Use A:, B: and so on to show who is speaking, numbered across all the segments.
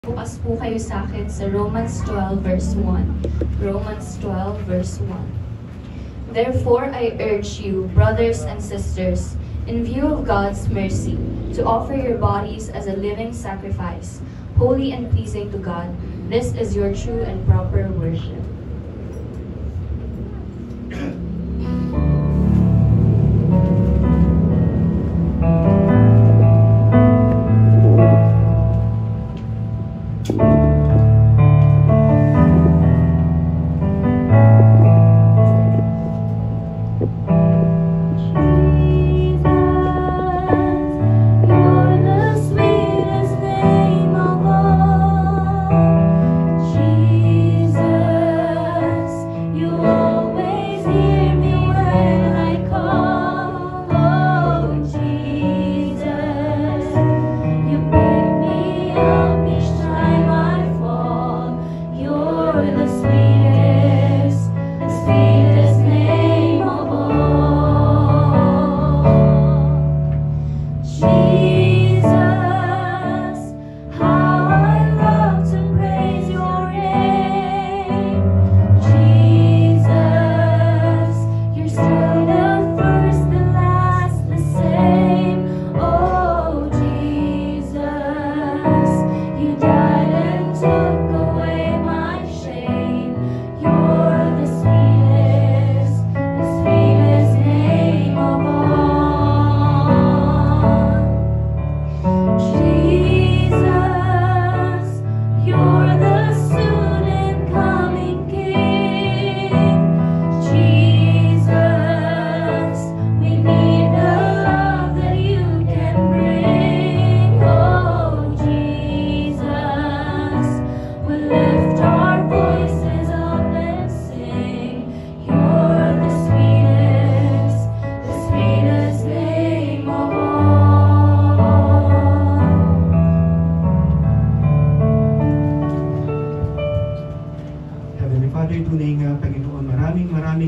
A: Bukas po kayo sa akin sa Romans 12 verse 1. Romans 12 verse 1. Therefore, I urge you, brothers and sisters, in view of God's mercy, to offer your bodies as a living sacrifice, holy and pleasing to God. This is your true and proper worship.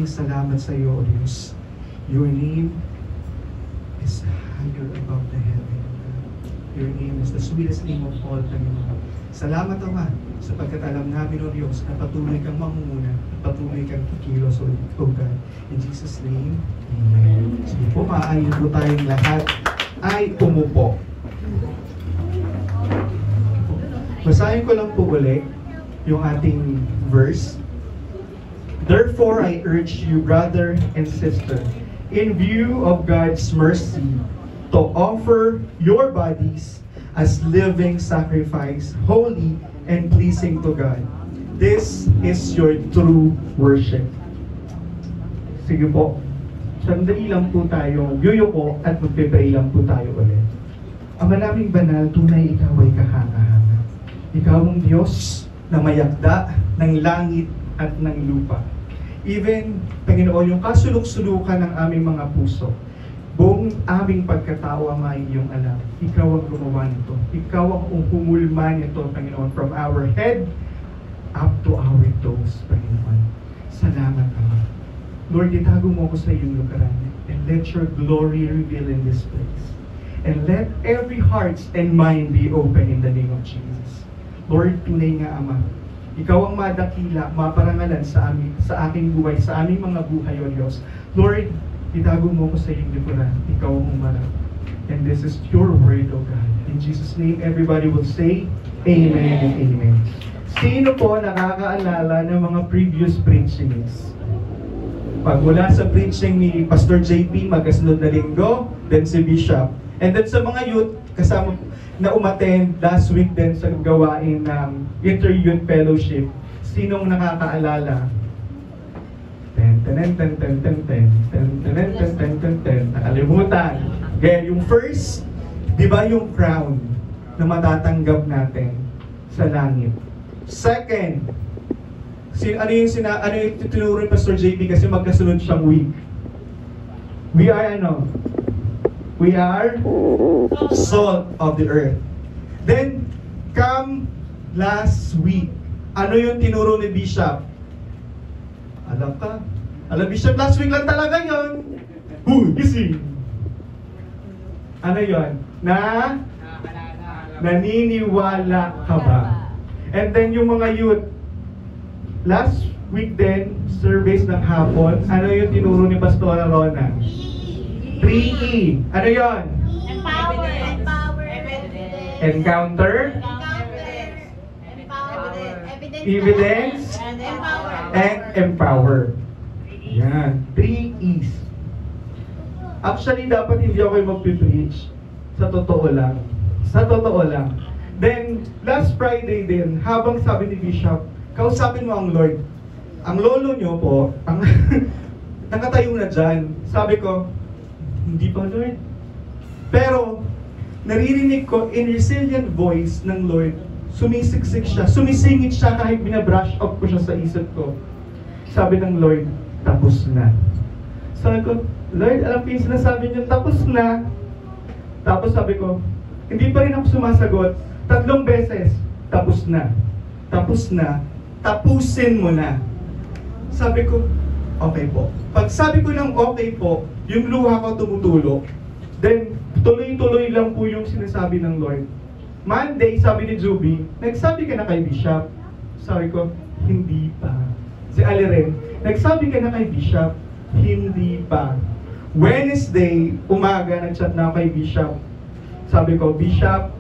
B: Salamat sa iyo, O Diyos. Your name is higher above the heaven. Your name is the sweetest name of all, Panginoon. Salamat, Ama, sapagkat alam namin, O Diyos, na patuloy kang mangunguna, patuloy kang kikilos, O God. In Jesus' name, Amen. Sige po, maayon po tayong lahat ay umupo. Basahin ko lang po ulit yung ating verse. Therefore, I urge you, brother and sister, in view of God's mercy, to offer your bodies as living sacrifice, holy and pleasing to God. This is your true worship. Sige po, sandali lang po tayo, yuyuko at magpe-pray lang po tayo ulit. Ama naming banal, tunay ikaw ay kahanga-hanga. Ikaw ang Diyos na mayakda ng langit at ng lupa. Even, Panginoon, yung kasulok-sulukan ng aming mga puso, buong aming pagkatao, Ama, iyong alam. Ikaw ang gumawa nito. Ikaw ang humulma nito, Panginoon, from our head up to our toes, Panginoon. Salamat, Ama. Lord, itago mo ako sa iyong lugaran, and let your glory reveal in this place. And let every heart and mind be open in the name of Jesus. Lord, tunay nga, Ama, ikaw ang madakila, maparangalan sa aking buhay, sa aming mga buhay, O Diyos. Lord, itago mo ko sa iyong likuran. Ikaw ang umarap. And this is your word, O God. In Jesus' name, everybody will say, Amen and Amen. Sino po nakakaalala ng mga previous preachings? Pag mula sa preaching ni Pastor JP, magkasunod na linggo, then si Bishop. And then sa mga youth, kasama na umattend last week din sa gawain ng Inter-Youth Fellowship. Sinong nakakaalala? Nakalimutan. Kaya yung first, di ba yung crown na matatanggap natin sa langit? Second, ano yung tinuro ni Pastor JP kasi magkasunod siyang week? We are ano? We are salt of the earth. Then, come last week. Ano yung tinuro ni Bishop? Alam ka? Alam, Bishop, last week lang talaga yun. Gising. Ano yun? Naniniwala ka ba? And then yung mga youth, last week din, service ng hapon, ano yung tinuro ni Pastora Rona? 3E. Ano yon?
C: Empower.
B: Encounter, evidence, and empower. Yan. 3 E's. Actually, dapat hindi ako yung magpipreach. Sa totoo lang. Sa totoo lang. Then, last Friday din, habang sabi ni Bishop, kausapin mo ang Lord. Ang lolo nyo po, ang nakatayo na dyan. Sabi ko, hindi pa Lord. Pero, naririnig ko in resilient voice ng Lord, sumisiksik siya, sumisingit siya kahit binabrush up ko siya sa isip ko. Sabi ng Lord, tapos na. Sabi ko, Lord, alam ko yung sinasabi niyo, tapos na. Tapos sabi ko, hindi pa rin ako sumasagot. 3 beses, tapos na. Tapos na. Tapusin mo na. Sabi ko, okay po. Pag sabi ko ng okay po, yung luha ko tumutulo. Then, tuloy-tuloy lang po yung sinasabi ng Lord. Monday, sabi ni Juby, nagsabi ka na kay Bishop. Sabi ko, hindi pa. Si Aliren, nagsabi ka na kay Bishop, hindi pa. Wednesday, umaga, nag-chat na ako kay Bishop. Sabi ko, Bishop,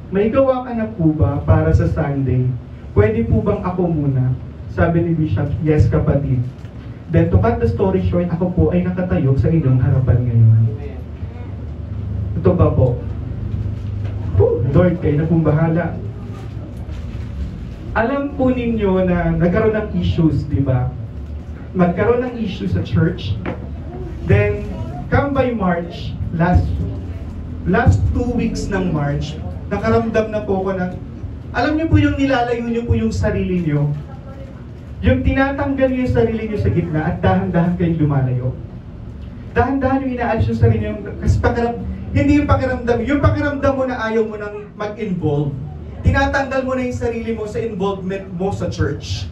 B: may gawa ka na po ba para sa Sunday? Pwede po bang ako muna? Sabi ni Bishop, yes kapatid. Then to cut the story short, ako po ay nakatayo sa inyong harapan ngayon. Ito ba po? Lord, kayo na pong bahala. Alam po ninyo na nagkaroon ng issues, di ba? Magkaroon ng issues sa church. Then, come by March, last 2 weeks ng March, nakaramdam na po ako ng, alam niyo po yung nilalayo niyo po yung sarili niyo. Yung tinatanggal niyo yung sarili niyo sa gitna at dahan-dahan kayong lumalayo. Dahan-dahan yung inaalis yung sarili niyo, kasi hindi yung pakiramdam mo na ayaw mo nang mag-involve. Tinatanggal mo na yung sarili mo sa involvement mo sa church.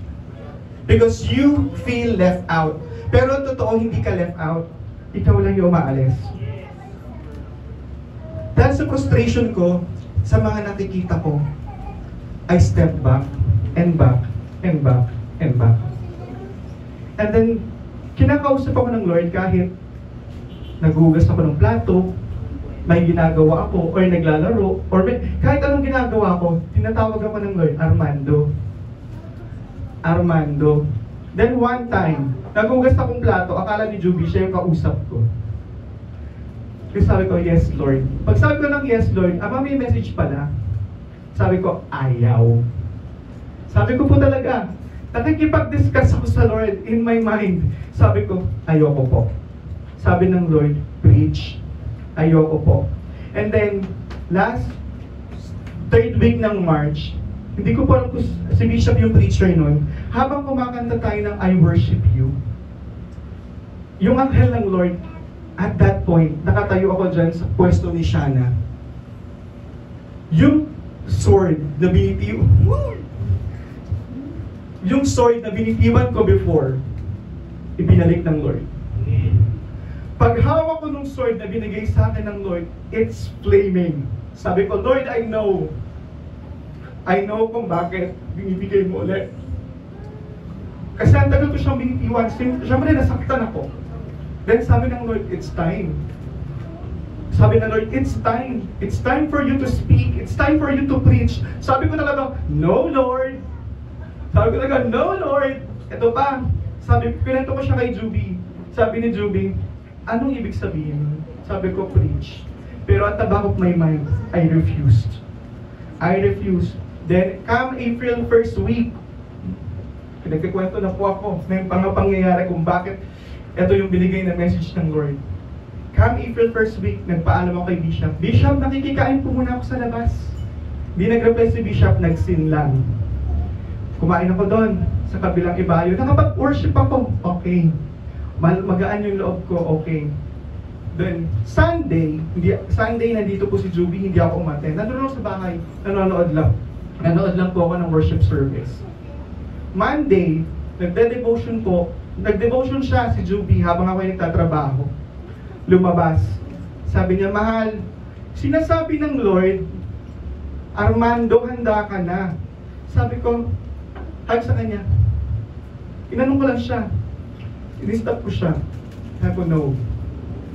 B: Because you feel left out. Pero totoo, hindi ka left out. Ikaw lang yung umaalis. Dahil sa frustration ko, sa mga nakikita ko, I step back, and back, and back, and back. And then, kinakausap ako ng Lord kahit nagugas ako ng plato, may ginagawa ako, or naglalaro, or kahit anong ginagawa ko, tinatawag ako ng Lord, Armando. Armando. Then one time, nagugas akong plato, akala ni Juby, siya yung kausap ko. Kasi sabi ko, yes Lord. Pag sabi ko ng yes Lord, may message pala. Sabi ko, ayaw. Sabi ko po talaga, nakikipag-discuss ako sa Lord in my mind. Sabi ko, ayoko po. Sabi ng Lord, preach. Ayoko po. And then, last 3rd week ng March, hindi ko po alam kung si Bishop yung preacher nun, habang kumakanta tayo ng I Worship You, yung anghel ng Lord, at that point, nakatayo ako dyan sa pwesto ni Shana. Yung sword na binitiwan ko before, ibinalik ng Lord. Pag hawak ko nung sword na binigay sa akin ng Lord, it's flaming. Sabi ko, Lord, I know kung bakit binibigay mo ulit. Kasi ang tagal ko siyang binitiwan, siyempre nasaktan ako. Then sabi ng Lord, it's time. Sabi ng Lord, it's time. It's time for you to speak. It's time for you to preach. Sabi ko talaga, no Lord. Sabi ko talaga, no Lord. Ito pa, pinento ko siya kay Juby. Sabi ni Juby, anong ibig sabihin? Sabi ko, preach. Pero at the back of my mind, I refused. Then, come April 1st week, pinagkikwento na po ako ng mga pangyayari kung bakit ito yung binigay na message ng Lord. Come April 1st week, nagpaalam ako kay Bishop. Bishop, nakikikain po muna ako sa labas. Di nag-reply si Bishop, nag-sin lang. Kumain ako doon, sa kabilang ibayo. Nakapag-worship ako, okay. Magaan yung loob ko, okay. Then, Sunday, nandito po si Juby, hindi ako umaten. Nandun ako sa bahay, nanonood lang po ako ng worship service. Monday, nagdevotion siya si Juby habang ako ay nagtatrabaho. Lumabas. Sabi niya, mahal, sinasabi ng Lord, Armando, handa ka na. sabi ko, hug sa kanya. Inanong ko lang siya. In-stop ko siya. Sabi ko, no.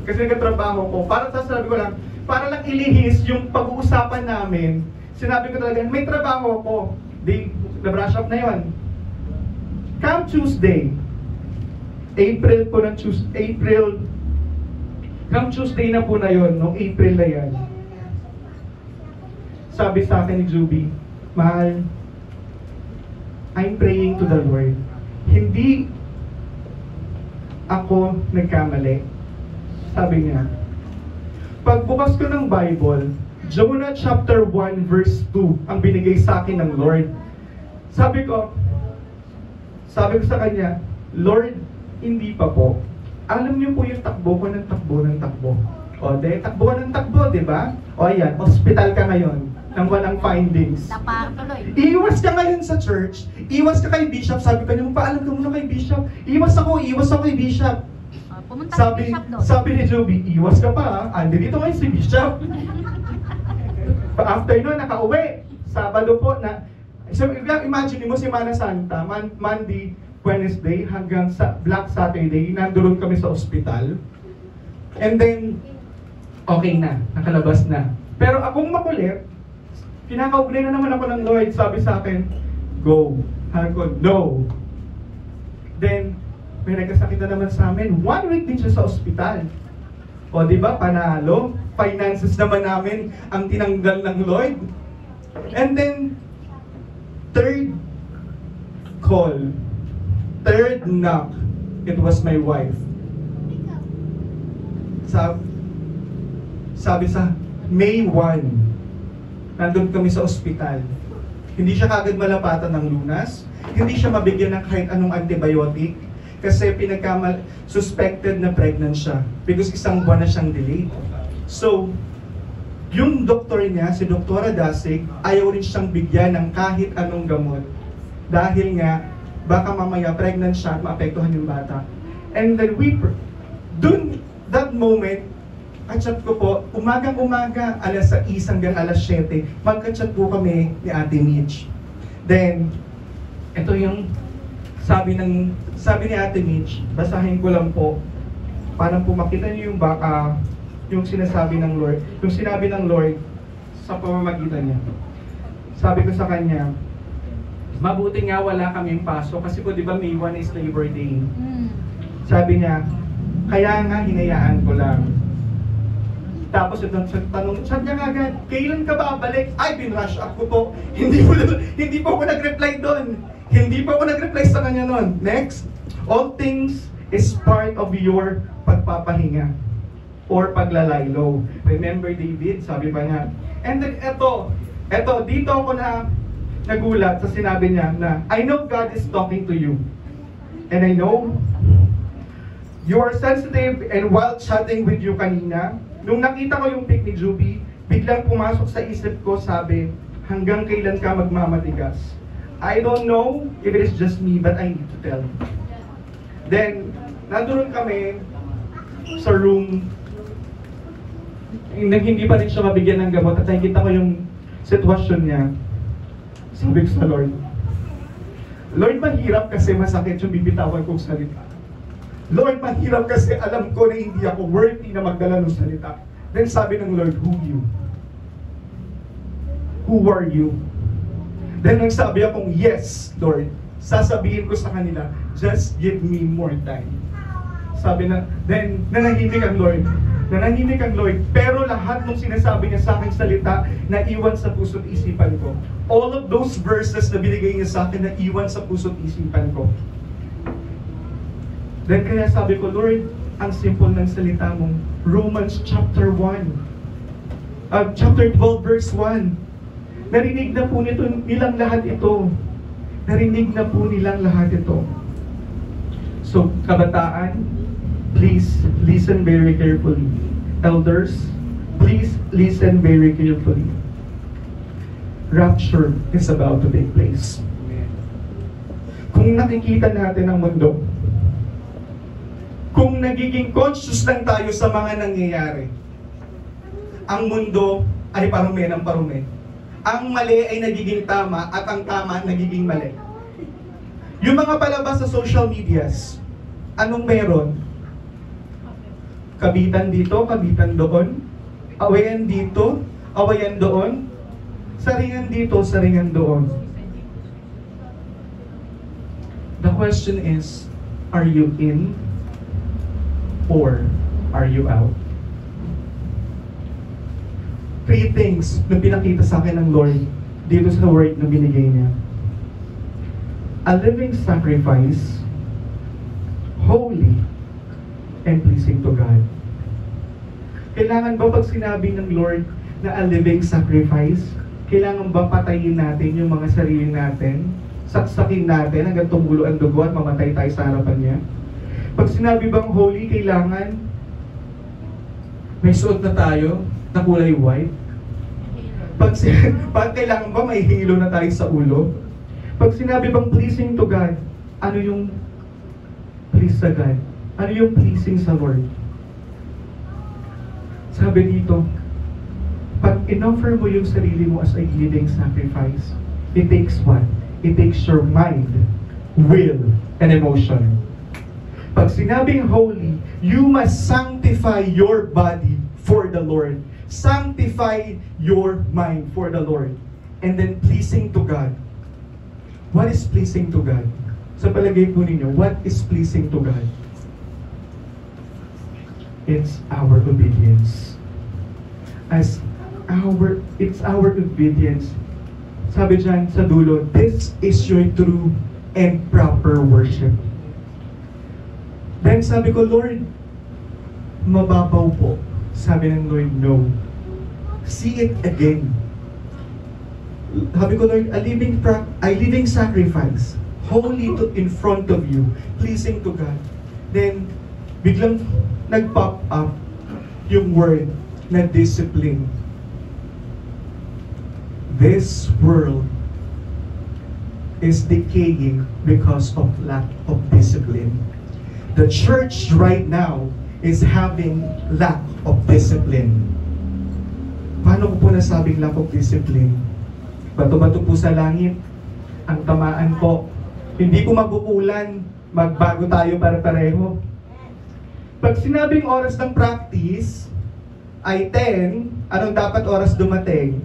B: Kasi nagkatrabaho ko. Para sasabi ko lang, para lang ilihis yung pag-uusapan namin. Sinabi ko talaga, may trabaho ako. Na-brush up na yon. Come Tuesday, come Tuesday na po na yon, no? April na yan. Sabi sa akin ni Juby, mahal, I'm praying to the Lord. Hindi ako nagkamali. Sabi niya, pagbukas ko ng Bible, Jonah chapter 1 verse 2 ang binigay sa akin ng Lord. Sabi ko sa kanya, Lord, hindi pa po. Alam niyo po yung takbo ko ng takbo. O, takbo ka ng takbo, di ba? O, ayan, hospital ka ngayon nang walang findings. Iiwas ka ngayon sa church, iwas ka kay Bishop. Sabi ko niya, paalam ka muna kay Bishop. Iwas ako kay Bishop. Sabi ni Joby, iwas ka pa, andi dito ngayon si Bishop. After nun, nakauwi. Sabado po na, so imagine mo si Mana Santa, Monday, Wednesday, hanggang sa Black Saturday, nandoon kami sa ospital. And then, okay na, nakalabas na. Pero akong makulit, kinakaugnay na naman ako ng Lord, sabi sa akin, go. Sabi ko, no. Then, may nagkasakit na naman sa amin. 1 week din siya sa ospital. O, di ba, panalo? Finances naman namin ang tinanggal ng Lord. And then, third knock, it was my wife. Sabi sa May 1, nandun kami sa ospital. Hindi siya kagad malapatan ng lunas. Hindi siya mabigyan ng kahit anong antibiotic. Kasi suspected na pregnant siya. Because isang buwan na siyang delayed. So, yung doktor niya, si Doktora Dasig, ayaw rin siyang bigyan ng kahit anong gamot. Dahil nga, baka mamaya pregnant siya at maapektuhan yung bata. And then that moment, kachat ko po, umagang-umaga, alas 6 hanggang alas 7, magkachat po kami ni Ate Mitch. Then, ito yung sabi ni Ate Mitch, basahin ko lang po, parang po makita niyo yung sinasabi ng Lord, yung sinabi ng Lord sa pamamagitan niya. Sabi ko sa kanya, mabuti nga wala kaming pasok kasi po di ba May 1 is Labor Day. Sabi niya, kaya nga hinayaan ko lang. Tapos ito, tanong, sabi niya agad, kailan ka babalik? Ay, binrush up ko po. Hindi po ako nag-reply doon. Hindi po ako nag-reply sa kanya noon. Next, all things is part of your pagpapahinga or paglalaylo. Remember David, sabi pa niya. And then eto, dito ako nagulat sa sinabi niya na, I know God is talking to you. And I know you are sensitive, and while chatting with you kanina, nung nakita ko yung pic ni Juby, biglang pumasok sa isip ko, sabi, hanggang kailan ka magmamatigas? I don't know if it is just me, but I need to tell you. Then, nandoon kami sa room, hindi pa rin siya mabigyan ng gamot at nakikita ko yung sitwasyon niya. Sabi ko sa Lord, mahirap kasi masakit yung bibitawan kong salita. Lord, mahirap kasi alam ko na hindi ako worthy na magdala ng salita. Then sabi ng Lord, who are you? Then nagsabi akong, yes, Lord. Sasabihin ko sa kanila, just give me more time. Sabi na, then nanahimik ang Lord. Pero lahat ng sinasabi niya sa aking salita, naiwan sa puso't isipan ko. All of those verses na binigay niya sa akin, naiwan sa puso't isipan ko. Then kaya sabi ko, Lord, ang simple ng salita mong, Romans chapter 12 verse 1. Narinig na po nilang lahat ito. So, kabataan, please listen very carefully. Elders, please listen very carefully. Rapture is about to take place. Kung nakikita natin ang mundo, kung nagiging conscious lang tayo sa mga nangyayari, ang mundo ay parume ng parume. ang mali ay nagiging tama at ang tama nagiging mali. Yung mga palabas sa social medias, anong meron? Kabitan dito, kabitan doon, awayan dito, awayan doon, saringan dito, saringan doon. The question is, are you in or are you out? 3 things na pinakita sa akin ng Lord dito sa word na binigay niya. A living sacrifice, holy, and pleasing to God. Kailangan ba pag sinabi ng Lord na a living sacrifice, kailangan ba patayin natin yung mga sarili natin? Saksakin natin hanggang tumulo ang dugo at mamatay tayo sa harapan niya? Pag sinabi bang holy, kailangan may suot na tayo na kulay white? Pag kailangan ba may halo na tayo sa ulo? Pag sinabi bang pleasing to God, ano yung please sa God? Ano yung pleasing sa Lord? Sabi dito, pag in-offer mo yung sarili mo as a living sacrifice, it takes what? It takes your mind, will, and emotion. Pag sinabing holy, you must sanctify your body for the Lord. Sanctify your mind for the Lord. And then pleasing to God. What is pleasing to God? Sa palagay po ninyo, what is pleasing to God? It's our obedience. It's our obedience. Sabi dyan sa dulo, this is your true and proper worship. Then sabi ko, Lord, mababaw po. Sabi ng Lord, no. See it again. Sabi ko, Lord, a living sacrifice, holy in front of you, pleasing to God. Then, biglang nag-pop up yung word na discipline. This world is decaying because of lack of discipline. The church right now is having lack of discipline. Paano ko po nasabing lack of discipline? Bato-bato po sa langit, ang tamaan po. Hindi po mabukulan, magbago tayo para pareho. Pag sinabing oras ng practice ay 10, anong dapat oras dumating?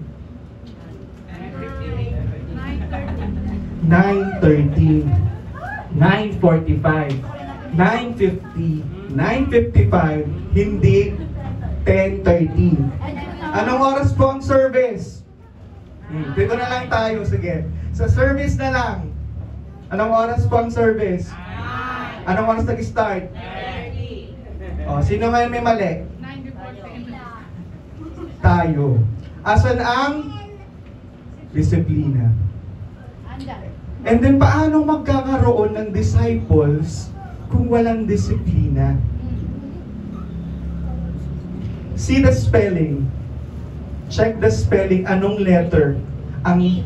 B: 9:30, 9:45, 9:50, 9:55, hindi 10:30. Anong oras po ang service? Dito na lang tayo, sige. Sa service na lang. Anong oras po ang service? Anong oras nag-start? 30. O, sino ngayon may mali? 9:40. Tayo. Asan ang disiplina? And then, paano magkakaroon ng disciples kung walang disiplina? See the spelling. Check the spelling. Anong letter? Ang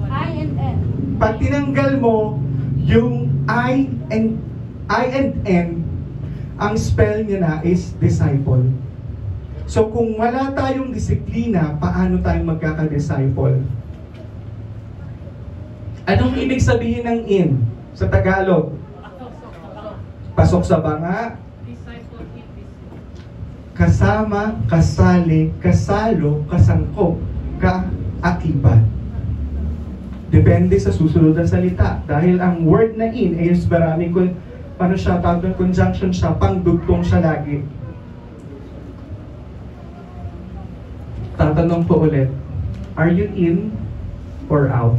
A: I and N.
B: Pag tinanggal mo yung I and N, ang spell niya na is disciple. So kung wala tayong disiplina, paano tayong magkaka-disciple? Anong ibig sabihin ng in sa Tagalog? Pasok sa banga. Kasama, kasali, kasalo, kasangkop, kaakibat. Depende sa susunod na salita. Dahil ang word na in is maraming, conjunction siya, pangdugtong siya lagi. Tatanong po ulit, are you in or out?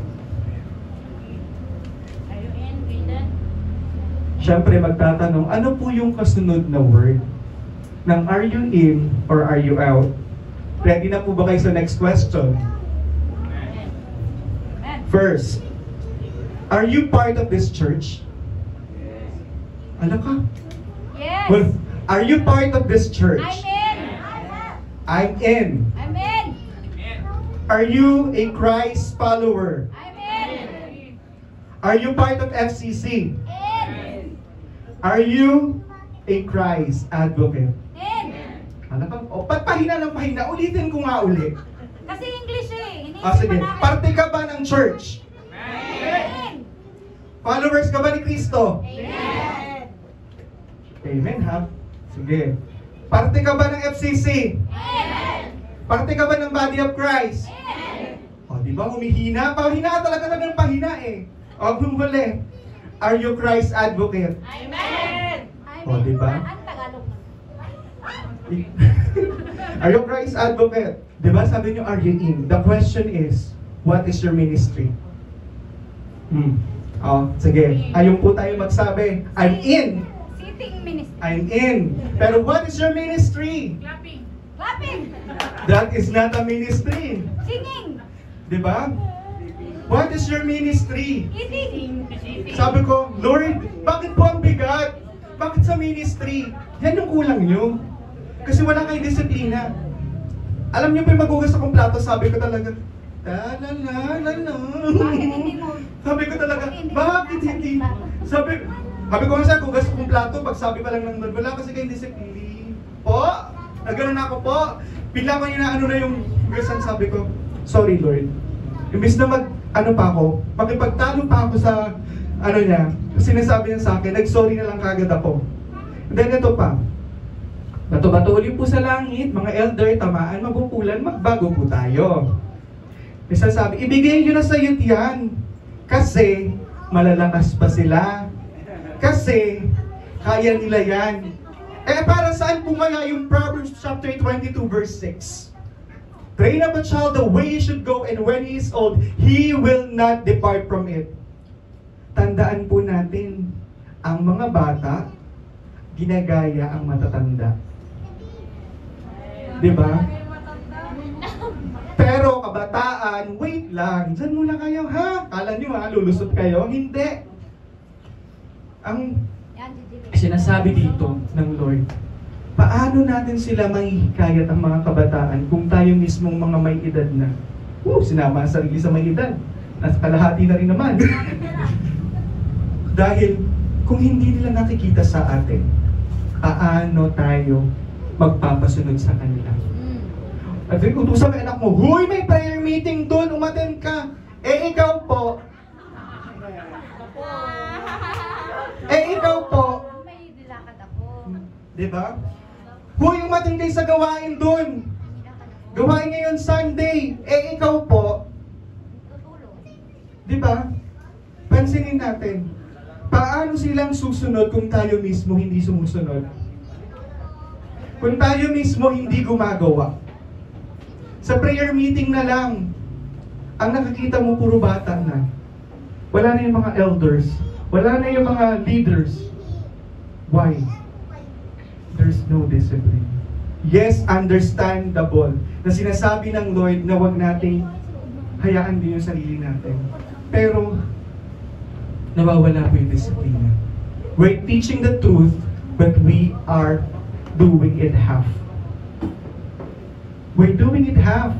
A: Are you in, Brandon?
B: Siyempre magtatanong, ano po yung kasunod na word? Ng are you in or are you out? Ready na po ba kayo sa next question? First, are you part of this church? Ano ka?
A: Yes.
B: Well, are you part of this church?
A: I'm in.
B: I'm in.
A: I'm in.
B: Are you a Christ follower?
A: I'm in.
B: Are you part of FCC?
A: In.
B: Are you a Christ advocate?
A: In.
B: Ano ka? O, pahina ng pahina. Ulitin ko nga ulit.
C: Kasi English eh.
B: Sige. Parte ka ba ng church?
C: Amen.
B: Followers ka ba ni Kristo?
C: Amen.
B: Amen, ha? Sige. Parte ka ba ng FCC?
C: Amen.
B: Parte ka ba ng Body of Christ?
C: Amen.
B: O, di ba? Humihina. Pahina talaga ng pahina eh. O, kung huli, are you Christ advocate?
C: Amen.
B: O, di ba?
C: Ang Tagalog.
B: Are you Christ advocate? Di ba? Sabi niyo, are you in? The question is, what is your ministry? Sige. Ayun po tayo magsabi, I'm in.
C: Sitting ministry.
B: I'm in. Pero what is your ministry?
C: Clapping. Clapping.
B: That is not a ministry.
C: Singing.
B: Di ba? What is your ministry?
C: Eating.
B: Sabi ko, Lord, bakit po ang bigat? Bakit sa ministry? Yan yung kulang nyo. Kasi wala kayong disiplina. Alam niyo pa yung magugas akong plato, sabi ko talaga,
C: Bakit hindi mo?
B: sabi ko talaga, bakit hindi? Sabi ko nga sa gugas akong plato, pag sabi pa lang ng Lord, wala kasi kayong disiplina. Po, nagano na ako po. Bigla ko na ano na yung hugasan, sabi ko, sorry Lord. Imbis na makipagtalo pa ako sa ano niya, sinasabi niya sa akin, nag-sorry na lang kagad ako. And then ito pa, bato-bato ulit po sa langit, mga elder, tamaan, mabupulan, magbago po tayo. Isa sabi, ibigay nyo na sa youth yan. Kasi, malalakas pa sila. Kasi, kaya nila yan. Para saan po kaya yung Proverbs chapter 22 verse 6? Train up a child the way he should go, and when he is old, he will not depart from it. Tandaan po natin, ang mga bata, ginagaya ang matatanda. Diba? Pero kabataan, wait lang, dyan muna kayo ha? Kala nyo lulusot kayo? Hindi. Ang sinasabi dito ng Lord, paano natin sila mahihikayat ang mga kabataan kung tayo mismong mga may edad na? Sinama ang sarili sa may edad. Nasa kalahati na rin naman. Dahil kung hindi nila nakikita sa atin, paano tayo magpapasunod sa kanila? At utusan mo anak mo, huy, may prayer meeting doon, umattend ka. Ikaw po. Ikaw po.
C: May dilakad ako.
B: Diba? Huy, umattend kayo sa gawain doon. Gawain ngayon Sunday. Ikaw po.
C: Tutulong.
B: Diba? Pansinin natin. Paano silang susunod kung tayo mismo hindi sumusunod? Kung tayo mismo hindi gumagawa? Sa prayer meeting na lang, ang nakikita mo puro bata na. Wala na yung mga elders. Wala na yung mga leaders. Why? There's no discipline. Yes, understandable na sinasabi ng Lord na wag nating hayaan din yung sarili natin. Pero, nawawala po yung disiplina. We're teaching the truth, but we are doing it half. We're doing it half.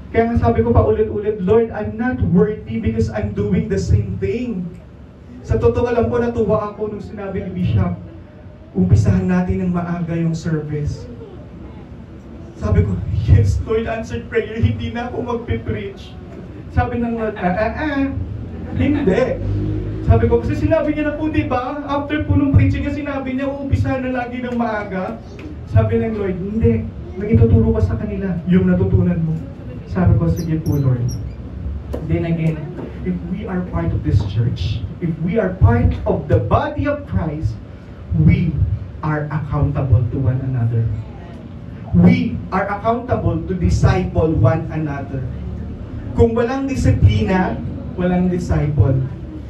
B: Kaya nga sabi ko pa ulit-ulit, Lord, I'm not worthy because I'm doing the same thing. Sa totoo lang po, natuwa ako nung sinabi ni Bishop, umpisahan natin ng maaga yung service. Sabi ko, yes, Lord, answered prayer, hindi na ako magpe-preach. Sabi ng Lord, hindi. Sabi ko, kasi sinabi niya na po, di ba? After po nung preaching niya, sinabi niya, umpisahan na lagi ng maaga. Sabi ng Lord, hindi. Nang ituturo ko sa kanila, yung natutunan mo. Sabi ko, sige po, Lord. Then again, if we are part of this church, if we are part of the body of Christ, we are accountable to one another. We are accountable to disciple one another. Kung walang disiplina, walang disciple.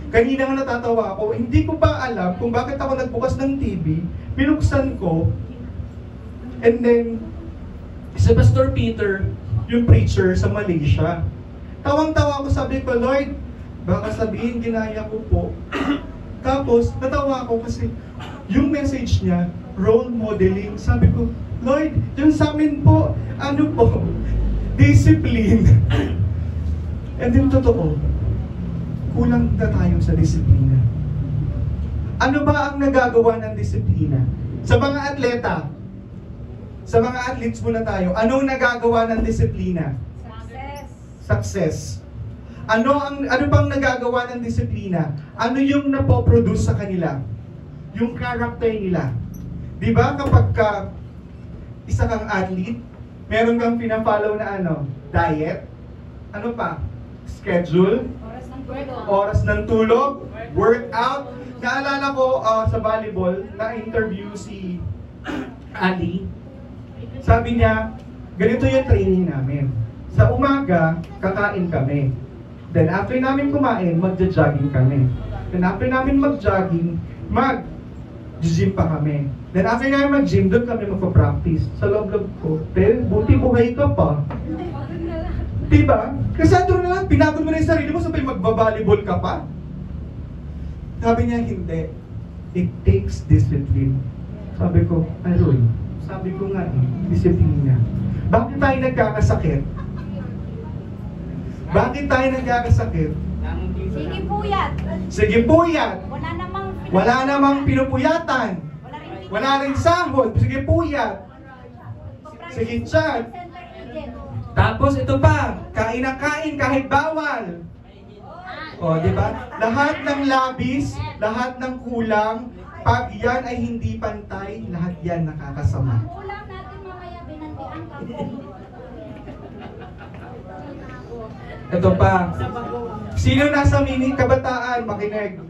B: Kanina nga natatawa ako, hindi ko pa alam kung bakit ako nagbukas ng TV, pinuksan ko, and then, si Pastor Peter, yung preacher sa Malaysia. Tawang-tawa ako, sabi ko, Lord, baka sabihin, ginaya ko po. Tapos, natawa ako kasi yung message niya, role modeling, sabi ko, Lord, yung sa amin po, ano po, discipline. And then, totoo, kulang na tayo sa disiplina. Ano ba ang nagagawa ng disiplina? Sa mga atleta, Sa mga athletes muna tayo, anong nagagawa ng disiplina?
C: Success.
B: Success. Ano pang nagagawa ng disiplina? Ano yung napoproduce sa kanila? Yung character nila. Di ba kapag isa kang athlete, meron kang pina-follow na diet, ano pa? Schedule,
C: Oras ng tulog.
B: oras ng tulog, workout. Naalala ko sa volleyball, na-interview si Ali. Sabi niya, ganito yung training namin. Sa umaga, kakain kami. Then after namin kumain, magja-jogging kami. Then after namin mag-jogging, mag-gym pa kami. Then after namin mag-gym, doon kami magpa-practice. Sa loob-loob ko, buti buhay ka pa. Diba? Kasi doon na lang, pinagod mo na yung sarili mo, sabay magbabalibol ka pa. Sabi niya, hindi. It takes discipline. Sabi ko, Roy, sabi ko nga disiplina. Bakit tayo nagkakasakit? Bakit tayo nagkakasakit?
C: Sige puyat.
B: Sige puyat!
C: Wala namang
B: pinupuyatan. Wala rin sahod. Sige puyat. Sige chat.
C: Center agent.
B: Tapos ito pa, kain na kain kahit bawal. O, di ba? Lahat ng labis, lahat ng kulang, pag yan ay hindi pantay, lahat yan nakakasama.
C: Ulam natin mamaya binantian ka.
B: Ito pa. Sino nasa kabataan? Makinig.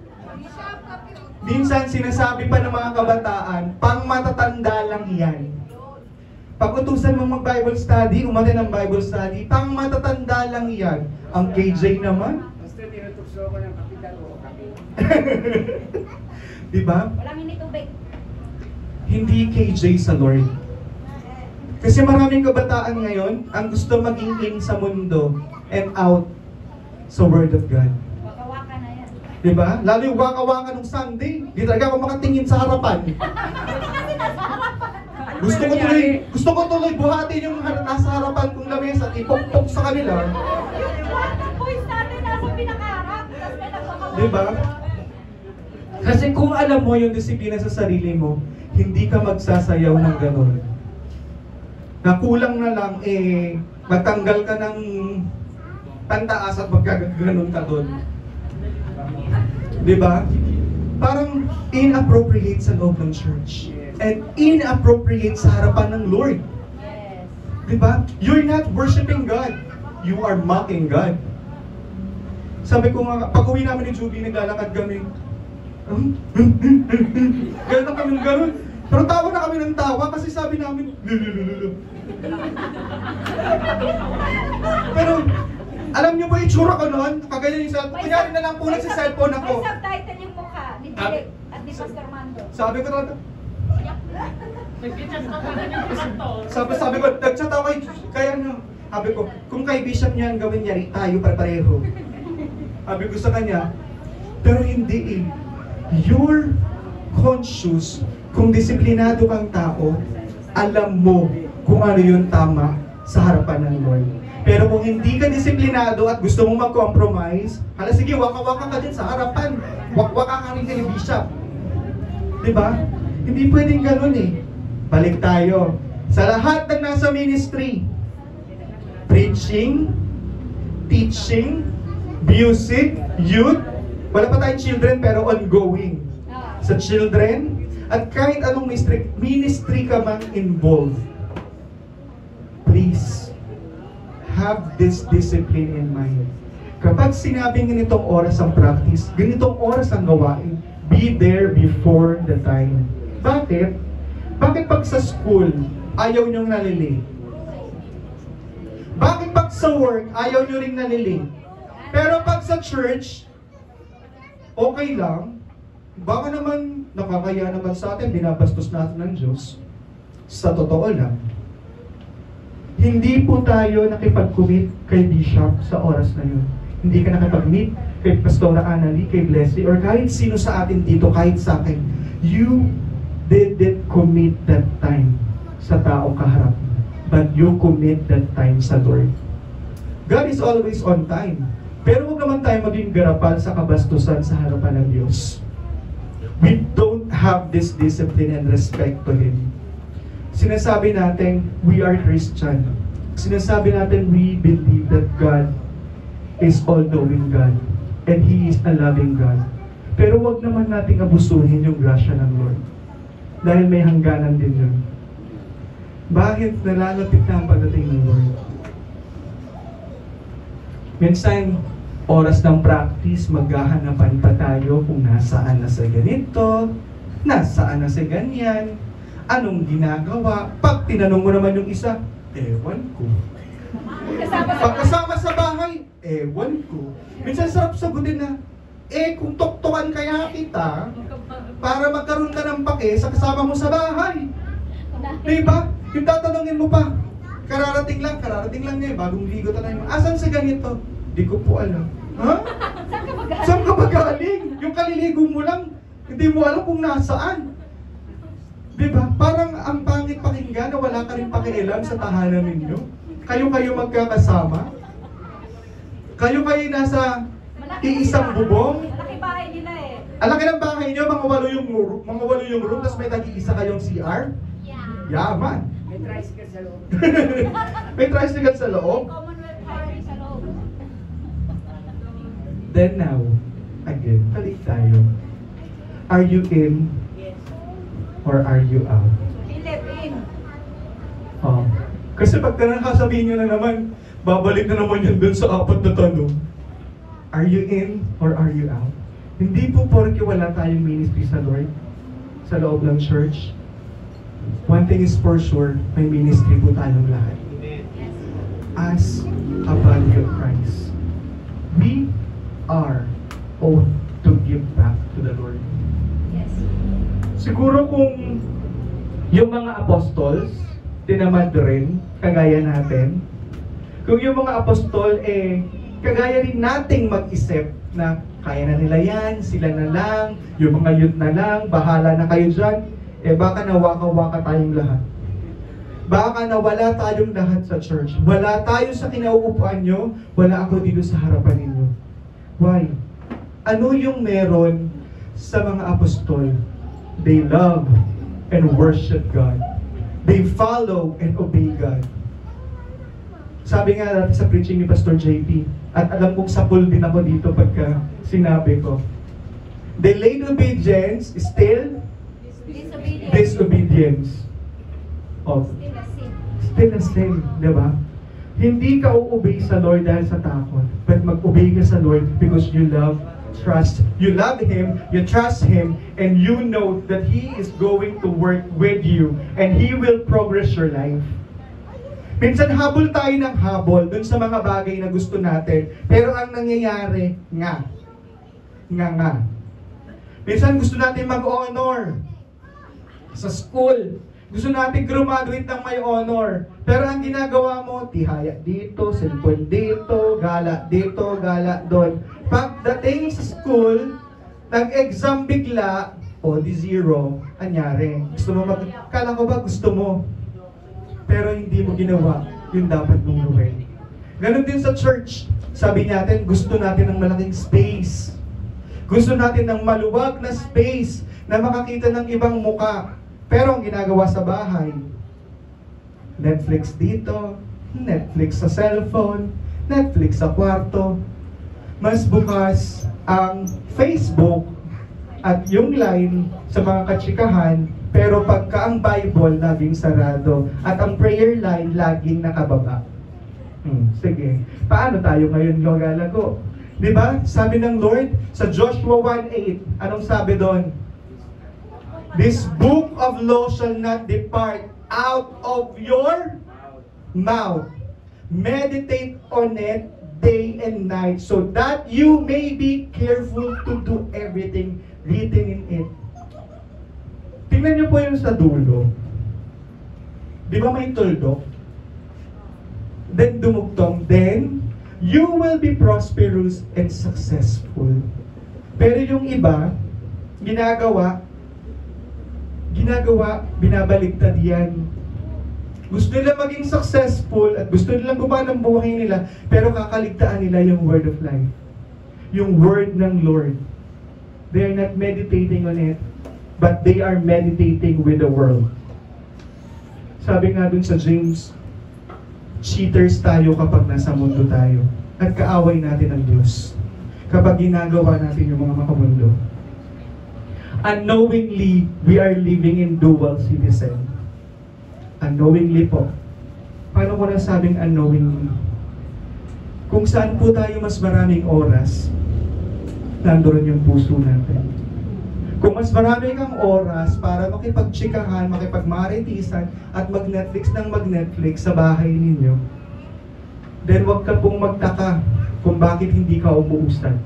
B: Minsan sinasabi pa ng mga kabataan, pang matatanda lang yan. Pag utusan mong mag-Bible study, umatin ng Bible study, pang matatanda lang yan. Ang KJ naman.
D: Basta tinutukso ko ng kapital o kapit.
B: Diba?
C: Walang hindi tubig.
B: Hindi KJ sa Lord. Kasi maraming kabataan ngayon, ang gusto maging in sa mundo and out sa Word of God.
C: Waka-waka na yan.
B: Diba? Lalo yung waka-waka nung Sunday, di talaga ako makatingin sa harapan. Gusto ko tuloy buhatin yung nasa harapan kong lamesa at ipokpok sa kanila.
C: Yung water boys natin nasa pinakaharap. Tapos may nagpapagawa.
B: Diba? Kasi kung alam mo yung disiplina sa sarili mo, hindi ka magsasayaw ng gano'n. Na kulang na lang, magtanggal ka ng pantaas at magkaganon ka doon. Diba? Parang inappropriate sa loob ng church. And inappropriate sa harapan ng Lord.
C: Yes.
B: Diba? You're not worshiping God. You are mocking God. Sabi ko nga, pag uwi namin ni Juby, naglalakad kami. Ganun kami ng ganun. Pero tawa na kami ng tawa kasi sabi namin, lululululu. Pero, alam niyo ba yung tsura ko noon? Kaganyan yung cellphone. Kunyari na lang po sa cellphone ako.
C: May subtitle yung mukha ni Direk at ni Pastor Mando.
B: Sabi ko talaga, sabi ko, nag-chat ako kaya sabi ko, kung kay Bishop niya ang gawin niya, tayo pareho. Sabi ko sa kanya, pero hindi eh. You're conscious, kung disiplinado kang tao, alam mo kung ano yung tama sa harapan ng Lord. Pero kung hindi ka disiplinado at gusto mong mag-compromise, hala sige, waka-waka ka din sa harapan. Waka ka rin kay Bishop. Diba? Hindi pwedeng ganun eh. Balik tayo. Sa lahat ng nasa ministry, preaching, teaching, music, youth, wala pa tayong children pero ongoing. Sa children, at kahit anong ministry ka mang involved, please, have this discipline in mind. Kapag sinabing ganitong oras ang practice, ganitong oras ang gawain, be there before the time. Bakit? Bakit pag sa school, ayaw niyong nalilate? Bakit pag sa work, ayaw niyo ring nalilate? Pero pag sa church, okay lang. Baka naman, nakakaya naman sa atin, binabastos natin ng Diyos. Sa totoo lang, hindi po tayo nakipag-commit kay Bishop sa oras na yun. Hindi ka nakipag-meet kay Pastora Annalie, kay Blessy, or kahit sino sa atin dito, kahit sa akin. You didn't commit that time sa tao kaharap, but you commit that time sa Lord. God is always on time. Pero huwag naman tayo maging garapal sa kabastusan sa harapan ng Diyos. We don't have this discipline and respect to Him. Sinasabi natin, we are Christian. Sinasabi natin, we believe that God is all-knowing God. And He is a loving God. Pero wag naman nating abusuhin yung grasya ng Lord. Dahil may hangganan din yun. Bakit nalalapit na ang pagdating ng Lord? Minsan, oras ng practice, maghahanapan pa tayo kung nasaan na sa ganito, nasaan na sa ganyan, anong ginagawa. Pag tinanong mo naman yung isa, ewan ko. Pagkasama sa bahay, ewan ko. Minsan sarap sagutin na, kung tuktukan kaya kita, para magkaroon ka ng pake sa kasama mo sa bahay. Diba? Yung tatanungin mo pa, kararating lang niya, bagong ligo tayo. Asan sa ganito? Di ko po alam. Ha? Saan ka ba galing? Yung kaliligo mo lang, hindi mo alam kung nasaan. Diba? Parang ang pangit pakinggan na wala ka rin pakialam sa tahanan ninyo. Kayo magkakasama. Kayo nasa iisang bubong.
C: Malaki bahay nila eh.
B: Ang laki ng bahay nyo, mga walo yung room, tapos may nag-iisa kayong CR? Yaman.
D: May tricycle sa loob.
B: May tricycle sa loob?
C: Commonwealth Party sa loob.
B: Then now, again, balik tayo. Are you in
C: Yes.
B: or are you out?
C: Philippine.
B: Oh. Kasi pag sabihin nyo na naman, babalik na naman yan dun sa apat na tanong. Are you in or are you out? Hindi po porke wala tayong ministry sa Lord, sa loob ng church. One thing is for sure, may ministry po tayong lahat. As a body of Christ, we are owed to give back to the Lord.
C: Yes.
B: Siguro kung yung mga apostles, tinamad rin, kagaya natin, kung yung mga apostol, kagaya rin nating mag-isip na kaya na nila yan, sila na lang, yung mga youth na lang, bahala na kayo dyan, baka nawaka-waka tayong lahat. Baka nawala tayong lahat sa church. Wala tayo sa kinauupuan nyo, wala ako dito sa harapan ninyo. Why? Ano yung meron sa mga apostol? They love and worship God. They follow and obey God. Sabi nga natin sa preaching ni Pastor JP, at alam kong sapul din ako dito pagka sinabi ko, delayed obedience is still
C: Disobedience.
B: disobedience. Of
C: Still a sin.
B: still a sin, di ba? Hindi ka uobey sa Lord dahil sa takot, but mag-obey ka sa Lord because you love Him, you trust Him, and you know that He is going to work with you, and He will progress your life. Minsan habol tayo ng habol dun sa mga bagay na gusto natin, pero ang nangyayari, nga. Minsan gusto natin mag-honor sa school. Gusto natin graduate ng may honor. Pero ang ginagawa mo, tihaya dito, cellphone dito, gala dito, gala doon. Pagdating sa school, nag-exam bigla, di zero, anyari. Gusto mo kala ko ba gusto mo? Pero hindi mo ginawa yung dapat mong gawin. Ganon din sa church. Sabi natin, gusto natin ng malaking space. Gusto natin ng maluwag na space na makakita ng ibang muka. Pero ang ginagawa sa bahay, Netflix dito, Netflix sa cellphone, Netflix sa kwarto. Mas bukas ang Facebook at yung line sa mga katsikahan, pero pagka ang Bible laging sarado at ang prayer line laging nakababa. Sige, paano tayo ngayon gagalago? Diba? Sabi ng Lord sa Joshua 1:8, anong sabi doon? This book of law shall not depart out of your mouth. Meditate on it day and night so that you may be careful to do everything written in it. Tingnan niyo po yung sa dulo. Di ba may tuldok? Then dumugtong, then you will be prosperous and successful. Pero yung iba, ginagawa, binabaliktad yan. Gusto nila maging successful at gusto nilang gumana ng buhay nila, pero kakaligtaan nila yung word of life. Yung word ng Lord. They are not meditating on it, but they are meditating with the world. Sabi nga dun sa James, cheaters tayo kapag nasa mundo tayo. At kaaway natin ang Diyos kapag ginagawa natin yung mga makamundo. Unknowingly, we are living in dual citizen. Unknowingly po. Paano ko nasabing unknowingly? Kung saan po tayo mas maraming oras, nandoon yung puso natin. Kung mas marami kang oras para makipagtsikahan, makipagmaritisan, at mag-Netflix ng mag-Netflix sa bahay ninyo, then wag ka pong magtaka kung bakit hindi ka umuusad.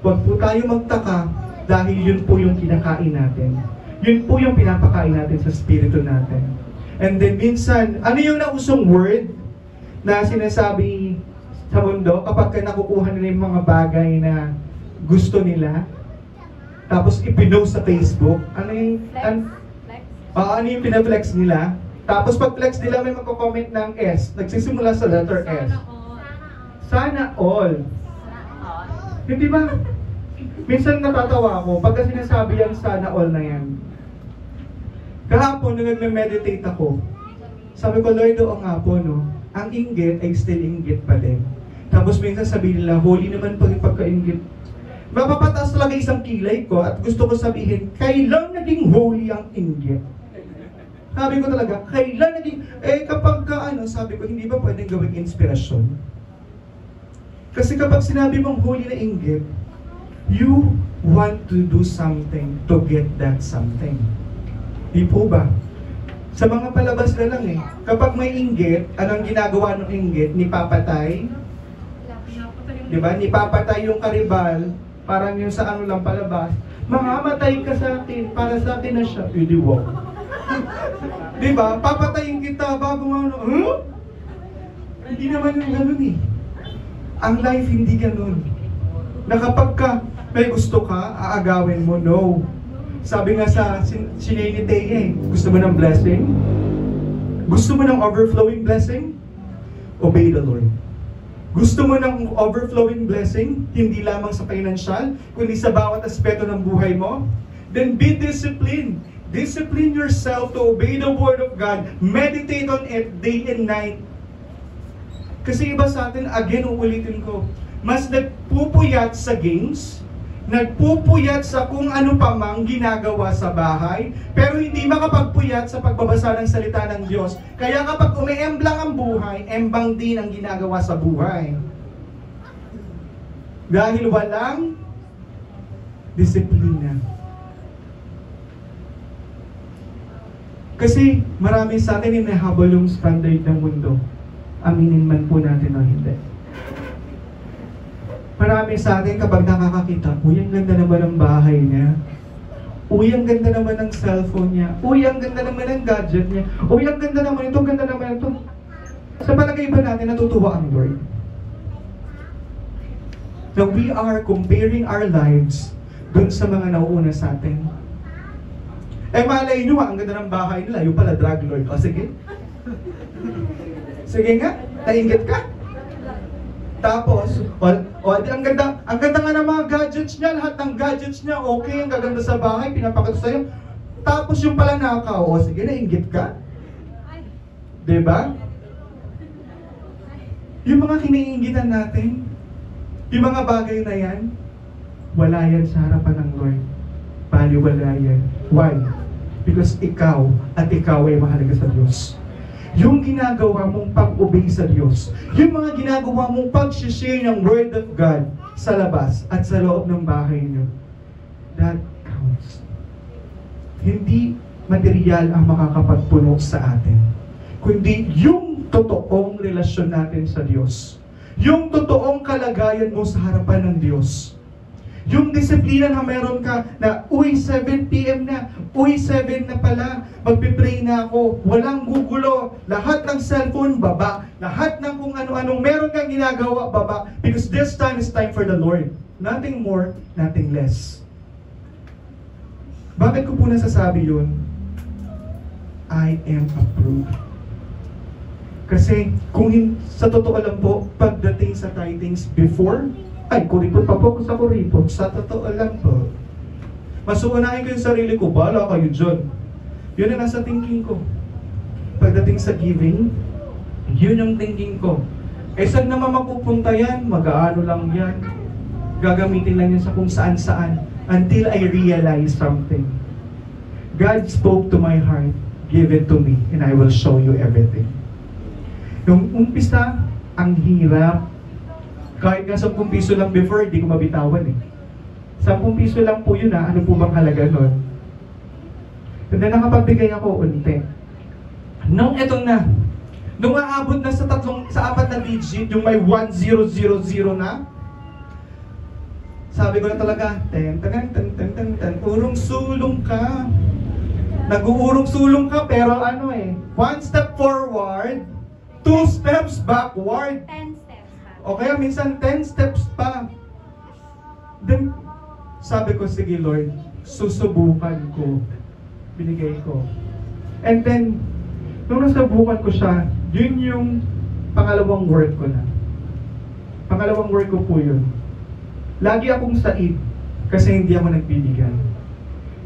B: Wag po tayo magtaka dahil yun po yung kinakain natin. Yun po yung pinapakain natin sa spirito natin. And then minsan, ano yung nausong word na sinasabi sa mundo kapag ka nakukuha nila yung mga bagay na gusto nila, tapos ipinost sa Facebook, ano yung pinaflex nila? Tapos pag flex nila may magko-comment ng S, nagsisimula sa letter S. Sana all. Hindi ba? Minsan natatawa ako pagka sinasabi yung sana all na yan. Kahapon, nung nagme-meditate ako, sabi ko, Lord, oo nga po, no? Ang inggit ay still inggit pa din. Tapos minsan sabihin nila, holy naman pagka-inggit. Mapapataas talaga isang kilay ko at gusto ko sabihin, kailan naging holy ang inggit? Sabi ko talaga, kailan naging, kapag sabi ko, hindi ba pwedeng gawing inspirasyon? Kasi kapag sinabi mong holy na inggit, you want to do something to get that something. Di po ba? Sa mga palabas na lang kapag may inggit, anong ginagawa ng inggit? Nipapatay? Diba? Nipapatay yung karibal, parang yung sa ano lang palabas, mamamatay ka sa akin, para sa akin na siya. Di ba? Diba? Papatayin kita bago ano, huh? Hindi naman yung ganun Ang life hindi ganun. Na kapag ka may gusto ka, aagawin mo, no. Sabi nga sa Sinay ni gusto mo ng blessing? Gusto mo ng overflowing blessing? Obey the Lord. Gusto mo ng overflowing blessing, hindi lamang sa financial, kundi sa bawat aspeto ng buhay mo? Then be disciplined. Discipline yourself to obey the Word of God. Meditate on it day and night. Kasi iba sa atin, again, uulitin ko, mas nagpupuyat sa games, nagpupuyat sa kung ano pa mang ginagawa sa bahay, pero hindi makapagpuyat sa pagbabasa ng salita ng Diyos. Kaya kapag umeemblang ang buhay, embang din ang ginagawa sa buhay. Dahil walang disiplina. Kasi marami sa atin hinahabol yung standard ng mundo. Aminin man po natin o hindi. Marami sa atin kapag nakakakita, uy, ang ganda naman ng bahay niya. Uy, ang ganda naman ng cellphone niya. Uy, ang ganda naman ng gadget niya. Uy, ang ganda naman ito, ganda naman ito. Sa palagay ba natin, natutuwa ang Lord? Now, we are comparing our lives dun sa mga nauuna sa atin. Malay nyo ang ganda ng bahay nila, yung pala drug lord. O, sige. Sige nga, nainggit ka? Tapos, ang ganda nga ng mga gadgets niya, lahat ng gadgets niya, okay, ang gaganda sa bahay, pinapakita sa'yo. Tapos yung pala nakaw, sige, nainggit ka? Diba? Yung mga kiniinggitan natin, yung mga bagay na yan, wala yan sa harapan ng Lord. Baliwala yan. Why? Because ikaw at ikaw ay mahalaga sa Diyos. Yung ginagawa mong pag-obey sa Diyos, yung mga ginagawa mong pag-share ng Word of God sa labas at sa loob ng bahay niyo, that counts. Hindi material ang makakapagpuno sa atin, kundi yung totoong relasyon natin sa Diyos. Yung totoong kalagayan mo sa harapan ng Diyos. Yung disiplina na meron ka na, uy, 7 p.m. na, uy, 7 na pala, magpipray na ako, walang gugulo, lahat ng cellphone, baba, lahat ng kung ano-anong meron kang ginagawa, baba, because this time is time for the Lord. Nothing more, nothing less. Bakit ko po nasasabi yun? I am approved. Kasi kung sa totoo lang po, pagdating sa tithings before, kuripot pa po ako sa kuripot. Sa totoo lang po. Mas uunahin ko yung sarili ko, bahala kayo dyan. Yun na nasa thinking ko. pagdating sa giving, yun yung thinking ko. Eh, saan naman mapupunta yan? Mag-aano lang yan. Gagamitin lang yan sa kung saan-saan. Until I realize something. God spoke to my heart, give it to me, and I will show you everything. Yung umpisa, ang hirap. Kahit nga 10 piso lang before, hindi ko mabitawan eh. 10 piso lang po yun ano po bang halaga nun? And then nakapagbigay ako unti. Nung etong na, nung aabot na sa 4 na digit, yung may 1000 na, sabi ko na talaga, urong sulong ka. Nag-uurong sulong ka, pero 1 step forward, 2 steps backward.
C: 10 steps back.
B: O kaya minsan 10 steps pa. Then, sabi ko, sige Lord, susubukan ko. Binigay ko. And then, nung nasubukan ko siya, yun yung pangalawang work ko na. Pangalawang work ko po yun. Lagi akong said kasi hindi ako nagbibigay.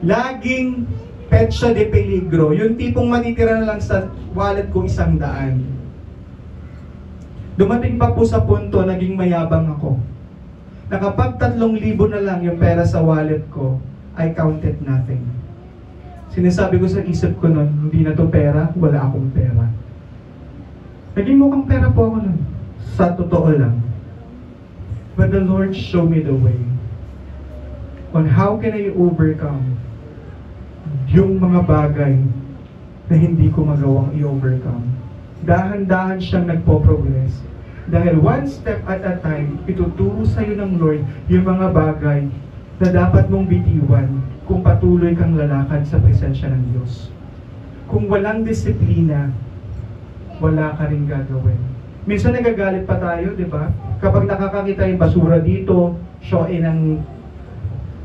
B: Laging petsa de peligro. Yung tipong matitira na lang sa wallet ko 100. Dumating pa po sa punto, naging mayabang ako. Na kapag 3,000 na lang yung pera sa wallet ko, I counted nothing. Sinasabi ko sa isip ko nun, hindi na to pera, wala akong pera. Naging mukhang pera po ako nun. Sa totoo lang. But the Lord showed me the way on how can I overcome yung mga bagay na hindi ko magawang i-overcome. Dahan-dahan siyang nagpo-progress. Dahil one step at a time, ituturo sa'yo ng Lord yung mga bagay na dapat mong bitiwan kung patuloy kang lalakad sa presensya ng Diyos. Kung walang disiplina, wala ka rin gagawin. Minsan nagagalit pa tayo, di ba? Kapag nakakakita yung basura dito, showin ang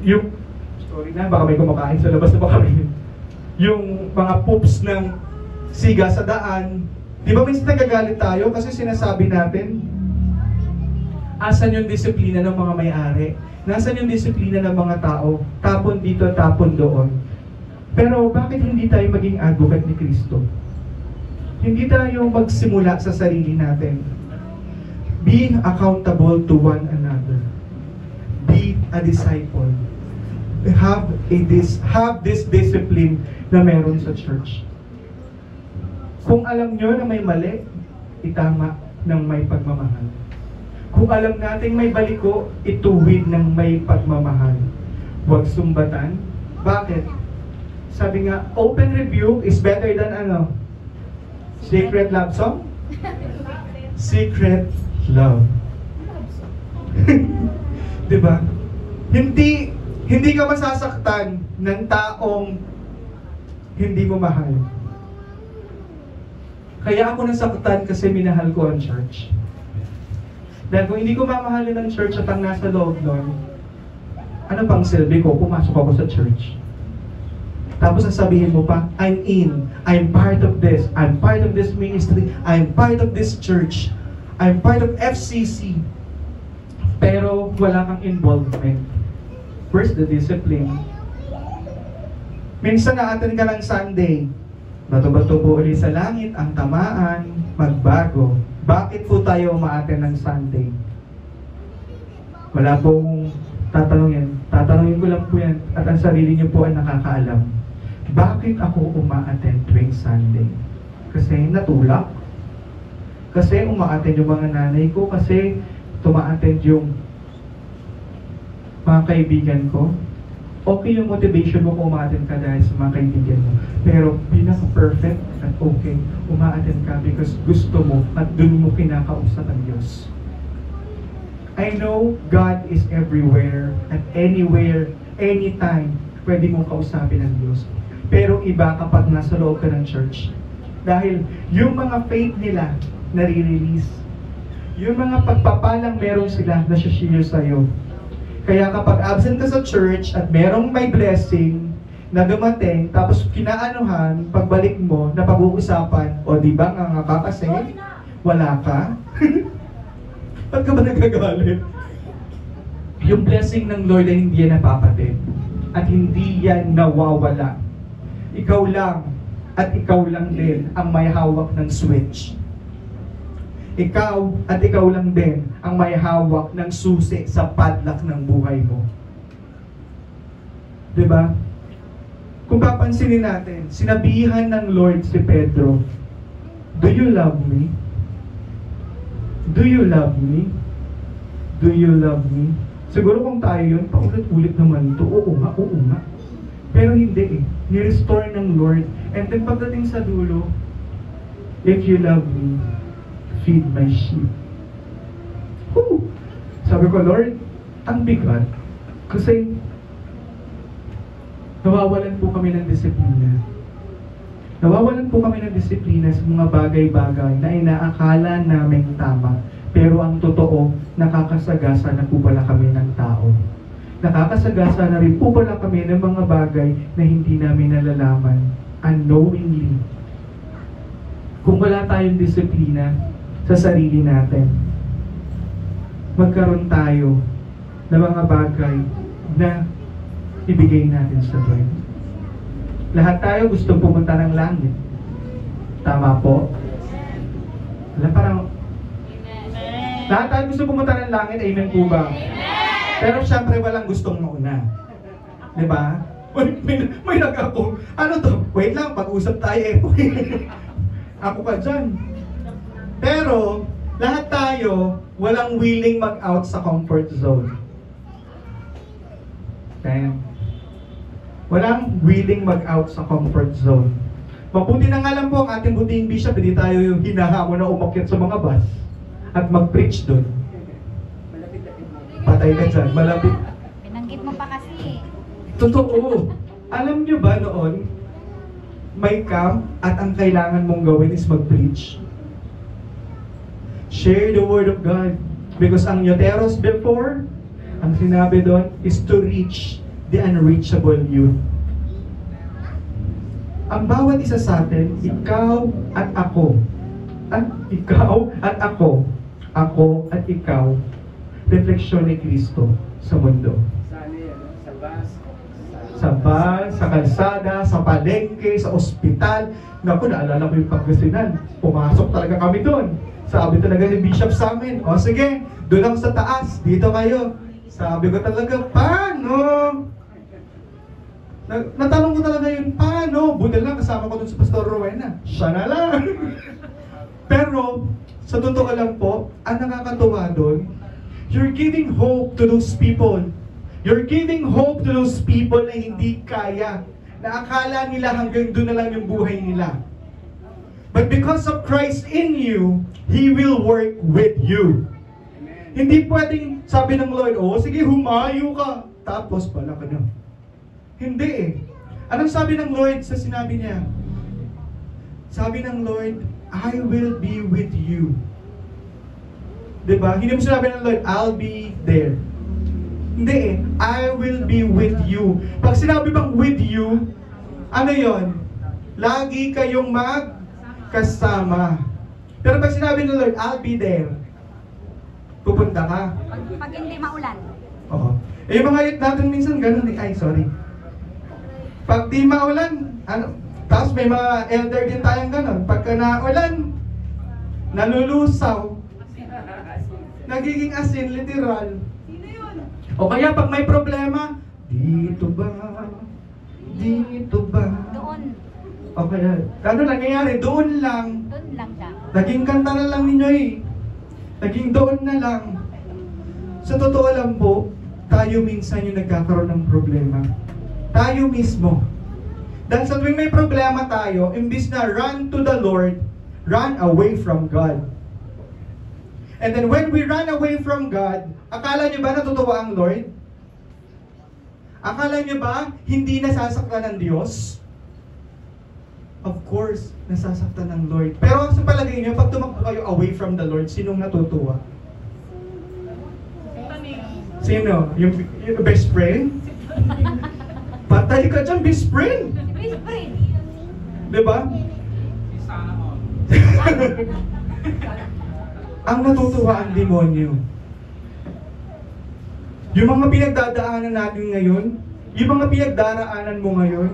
B: yung sorry na, baka may kumakain sa labas na baka may yung mga poops ng siga sa daan. Di ba minsan nagagalit tayo kasi sinasabi natin, asan yung disiplina ng mga may-ari? Nasaan yung disiplina ng mga tao? Tapon dito, tapon doon. Pero bakit hindi tayo maging advocate ni Kristo? Hindi tayo magsimula sa sarili natin. Being accountable to one another. Be a disciple. Have this discipline na meron sa church. Kung alam nyo na may mali, itama ng may pagmamahal. Kung alam natin may baliko, ituwid ng may pagmamahal. Huwag sumbatan. Bakit? Sabi nga, open rebuke is better than secret love song? Secret love. Diba? Hindi ka masasaktan ng taong hindi mo mahal. Kaya ako nasaktan kasi minahal ko ang church. Dahil kung hindi ko mamahalin ng church at ang nasa loob nun, ano pang silbi ko? Pumasok ako sa church. Tapos sasabihin mo pa, I'm in. I'm part of this. I'm part of this ministry. I'm part of this church. I'm part of FCC. Pero wala kang involvement. Where's the discipline? Minsan na-attend ka ng Sunday. Bato-bato po ulit sa langit, ang tamaan, magbago. Bakit po tayo ma-attend ng Sunday? Wala pong tatanungin. Tatanungin ko lang po yan at ang sarili niyo po ay nakakaalam. Bakit ako uma-attend tuwing Sunday? Kasi natulak. Kasi uma-attend yung mga nanay ko. Kasi tuma-attend yung mga kaibigan ko. Okay yung motivation mo kung uma-attend ka dahil sa mga kaibigan mo. Pero pinaka-perfect at okay, uma-attend ka because gusto mo at dun mo kinakausap ang Diyos. I know God is everywhere at anywhere, anytime, pwede mong kausapin ang Diyos. Pero iba kapag nasa loob ka ng church. Dahil yung mga faith nila, nare-release. Yung mga pagpapalang meron sila na share sa'yo. Kaya kapag absent ka sa church at merong may blessing na dumating, tapos kinaanuhan, pagbalik mo, na pag-uusapan, o di ba nga ka kasi, wala ka? Ba't ka ba nagagalit? Yung blessing ng Lord ay hindi yan napapatid. At hindi yan nawawala. Ikaw lang at ikaw lang din ang may hawak ng switch. Ikaw at ikaw lang din ang may hawak ng susi sa padlock ng buhay mo. Diba? Kung papansinin natin, sinabihan ng Lord si Pedro, "Do you love me? Do you love me? Do you love me?" Siguro kung tayo yun, paulit-ulit naman ito. Oo nga, oo nga. Pero hindi eh. Ni-restore ng Lord. And then pagdating sa dulo, "If you love me, feed my sheep." Woo! Sabi ko, Lord, ang bigat. Kasi nawawalan po kami ng disiplina. Nawawalan po kami ng disiplina sa mga bagay-bagay na inaakala namin tama. Pero ang totoo, nakakasagasa na po pala kami ng tao. Nakakasagasa na rin po pala kami ng mga bagay na hindi namin nalalaman unknowingly. Kung wala tayong disiplina sa sarili natin, magkaroon tayo ng mga bagay na ibigay natin sa Lord. Lahat tayo gustong pumunta ng langit. Tama po? Wala, parang lahat tayo gusto pumunta ng langit, amen po ba? Pero syempre walang gustong mauna. Diba? May nag-ako. Ano to? Wait lang, pag-usap tayo eh. Ako ka dyan. Pero, lahat tayo walang willing mag-out sa comfort zone. Damn. Walang willing mag-out sa comfort zone. Mabuti na nga lang po ang ating buting bishop, hindi tayo yung hinahamon na umakyat sa mga bus at mag-preach doon. Patay ka dyan, malapit.
C: Binanggit mo pa kasi.
B: Totoo. Alam nyo ba noon, may camp at ang kailangan mong gawin is mag-preach. Share the word of God. Because ang Yoteros before, ang sinabi doon is to reach the unreachable youth. Ang bawat isa sa atin, ikaw at ako, ikaw at ako at ikaw, refleksyon ni Kristo sa mundo. Sa bus, sa kalsada, sa palengke, sa ospital. Naku, naalala ko yung Pangasinan. Pumasok talaga kami doon. Sabi talaga ni Bishop sa amin, "O sige, doon ako sa taas, dito kayo." Sabi ko talaga, paano? Natanong ko talaga yun, paano? Buti lang, kasama ko doon sa Pastor Rowena. Siya na lang. Pero, sa totoo lang po, ang nakakatuwa doon, you're giving hope to those people. You're giving hope to those people na hindi kaya. Na akala nila hanggang doon na lang yung buhay nila. But because of Christ in you, He will work with you. Hindi pwedeng sabi ng Lord, "Oh, sige, humayo ka." Tapos pala ka na. Hindi eh. Anong sabi ng Lord sa sinabi niya? Sabi ng Lord, "I will be with you." Diba? Hindi mo sinabi ng Lord, "I'll be there." Hindi eh. I will be with you. Pag sinabi bang with you, ano yon? Lagi kayong magkasama. Pero pag sinabi ng Lord, "I'll be there," pupunta ka.
C: Pag hindi maulan.
B: Oo. Eh, yung mga youth natin minsan ganun eh. Ay, sorry. Pag di maulan, tapos may mga elder din tayong ganun. Pagka naulan, nalulusaw. Nagiging asin, literal.
C: Sino yun?
B: O kaya pag may problema, dito ba? Dito ba?
C: Doon.
B: O kaya, ano nangyayari? Doon lang.
C: Doon lang siya.
B: Naging kanta na lang ninyo eh. Naging doon na lang. Sa totoo lang po, tayo minsan yung nagkakaroon ng problema. Tayo mismo. Dahil sa tuwing may problema tayo, imbis na run to the Lord, run away from God. And then when we run away from God, akala nyo ba natutuwa ang Lord? Akala nyo ba hindi nasasaktan ng Diyos? Of course, nasasaktan ng Lord. Pero sa palagay nyo, pag tumakbo kayo away from the Lord, sinong natutuwa? Sino? Yung best friend? Patay ka dyan, best friend!
C: Best friend.
B: Diba? Ang natutuwa ang demonyo. Yung mga pinagdadaanan natin ngayon, yung mga pinagdaraanan mo ngayon,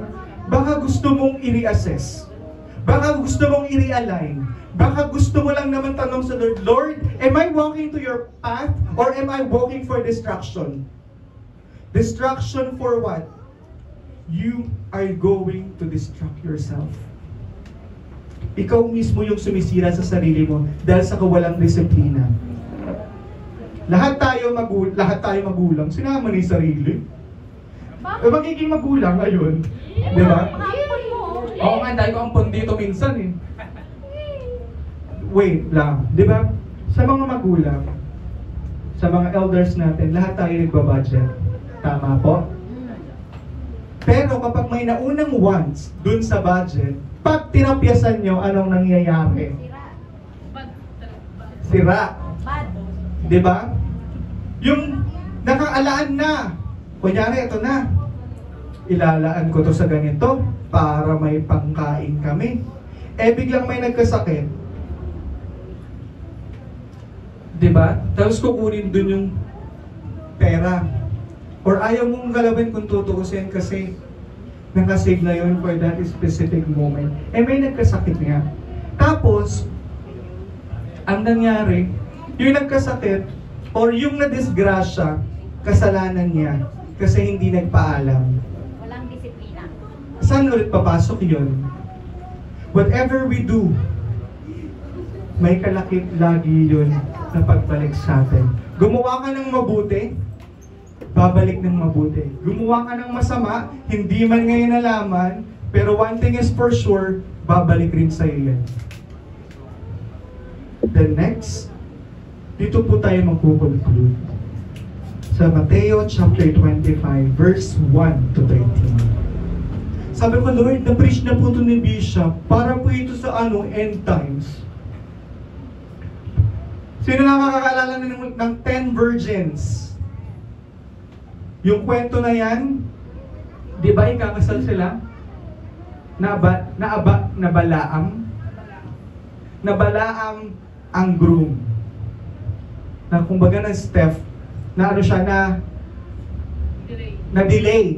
B: baka gusto mong i-reassess. Baka gusto mong i-realign. Baka gusto mo lang naman tanong sa Lord, Lord, am I walking to your path or am I walking for distraction? Distraction for what? You are going to distract yourself. Ikaw mismo yung sumisira sa sarili mo dahil sa kawalang disiplina. Lahat tayo magulang, sinama ni sarili. Magiging magulang ngayon. Di ba? Oo nga, dahil ko ampon dito minsan eh. Wait lang, di ba? Sa mga magulang, sa mga elders natin, lahat tayo nagbabudget. Tama po? Pero kapag may naunang wants dun sa budget, pag tinapyasan nyo, anong nangyayari? Sira. Di ba? Yung nakaalaan na, kunyari, ito na, ilalaan ko to sa ganito para may pangkain kami. Eh, biglang may nagkasakit. Diba? Tapos kukunin dun yung pera. Or ayaw mong galawin kung tutuusin kasi nakasave na yun for that specific moment. Eh, may nagkasakit nga. Tapos, ang nangyari, yung nagkasakit or yung nadisgrasya, kasalanan niya kasi hindi nagpaalam.
C: Walang disiplina.
B: Saan ulit papasok yun? Whatever we do, may kalakip lagi yun na pagbalik sa atin. Gumawa ka ng mabuti, babalik ng mabuti. Gumawa ka ng masama, hindi man ngayon nalaman, pero one thing is for sure, babalik rin sa iyo yan. The next, dito po tayo magkukonclude. Sa Mateo chapter 25, verse 1 to 13. Sabi ko, Lord, na-preach na po ito ni Bishop, para po ito sa end times. Sino nakakaalala ng 10 virgins? Yung kwento na yan, di ba ikakasal sila? Nabalaam ang groom. Na kumbaga ng Steph, na ano siya na-delay.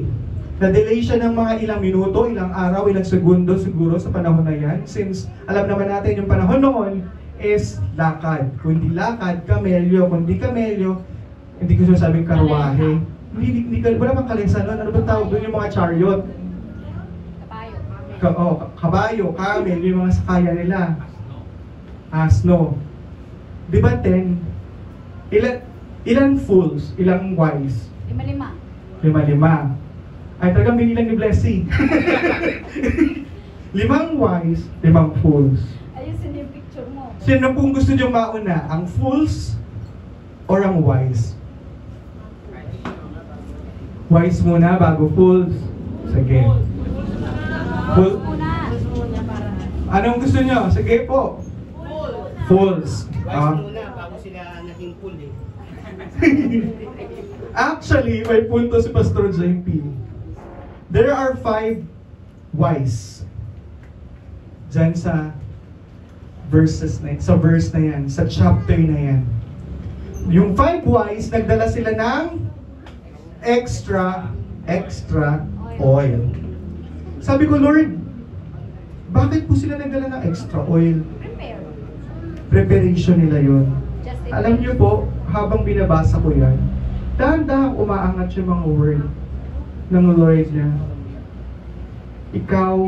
B: Na-delay siya ng mga ilang minuto, ilang araw, ilang segundo siguro sa panahon na yan. Since alam naman natin yung panahon noon is lakad. Kung hindi lakad, kamelyo. Kung hindi kamelyo, hindi ko sinasabing karwahe. Hindi wala bang kalensan nun? Ano ba tawag doon yung mga chariot? Kabayo, camel, yung mga sakaya nila. Asno. Di ba 10? Ilan fools? Ilang wise? 5. Ay, talagang binilang ni Blessing. 5 wise, 5 fools.
C: Ayusin yung picture mo.
B: Sino pong gusto nyo mauna? Ang fools or ang wise? Wise muna bago fools. Sige. Fool? Anong gusto nyo? Sige po. Fools.
D: Wise muna bago sila naging fool eh.
B: Actually, may punto si Pastor JP. There are 5 wise. Diyan sa verse na yan, sa chapter na yan. Yung 5 wise, nagdala sila ng extra oil. Sabi ko, Lord, bakit po sila nagdala ng extra oil? Preparation nila yun. Alam niyo po, habang binabasa ko yan, dahan-dahang umaangat yung mga word ng Lord na ikaw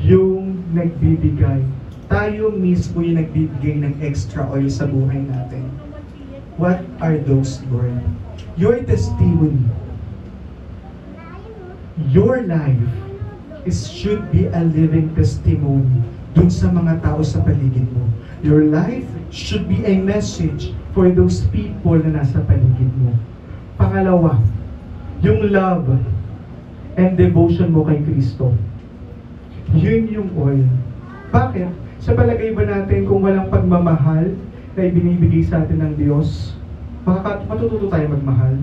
B: yung nagbibigay. Tayo mismo yung nagbibigay ng extra oil sa buhay natin. What are those, Lord? Your testimony. Your life should be a living testimony dun sa mga tao sa paligid mo. Your life should be a message for those people na nasa paligid mo. Pangalawa, yung love and devotion mo kay Kristo. Yun yung oil. Bakit? Sa palagay ba natin kung walang pagmamahal na ibinibigay sa atin ng Diyos, matututo tayo magmahal?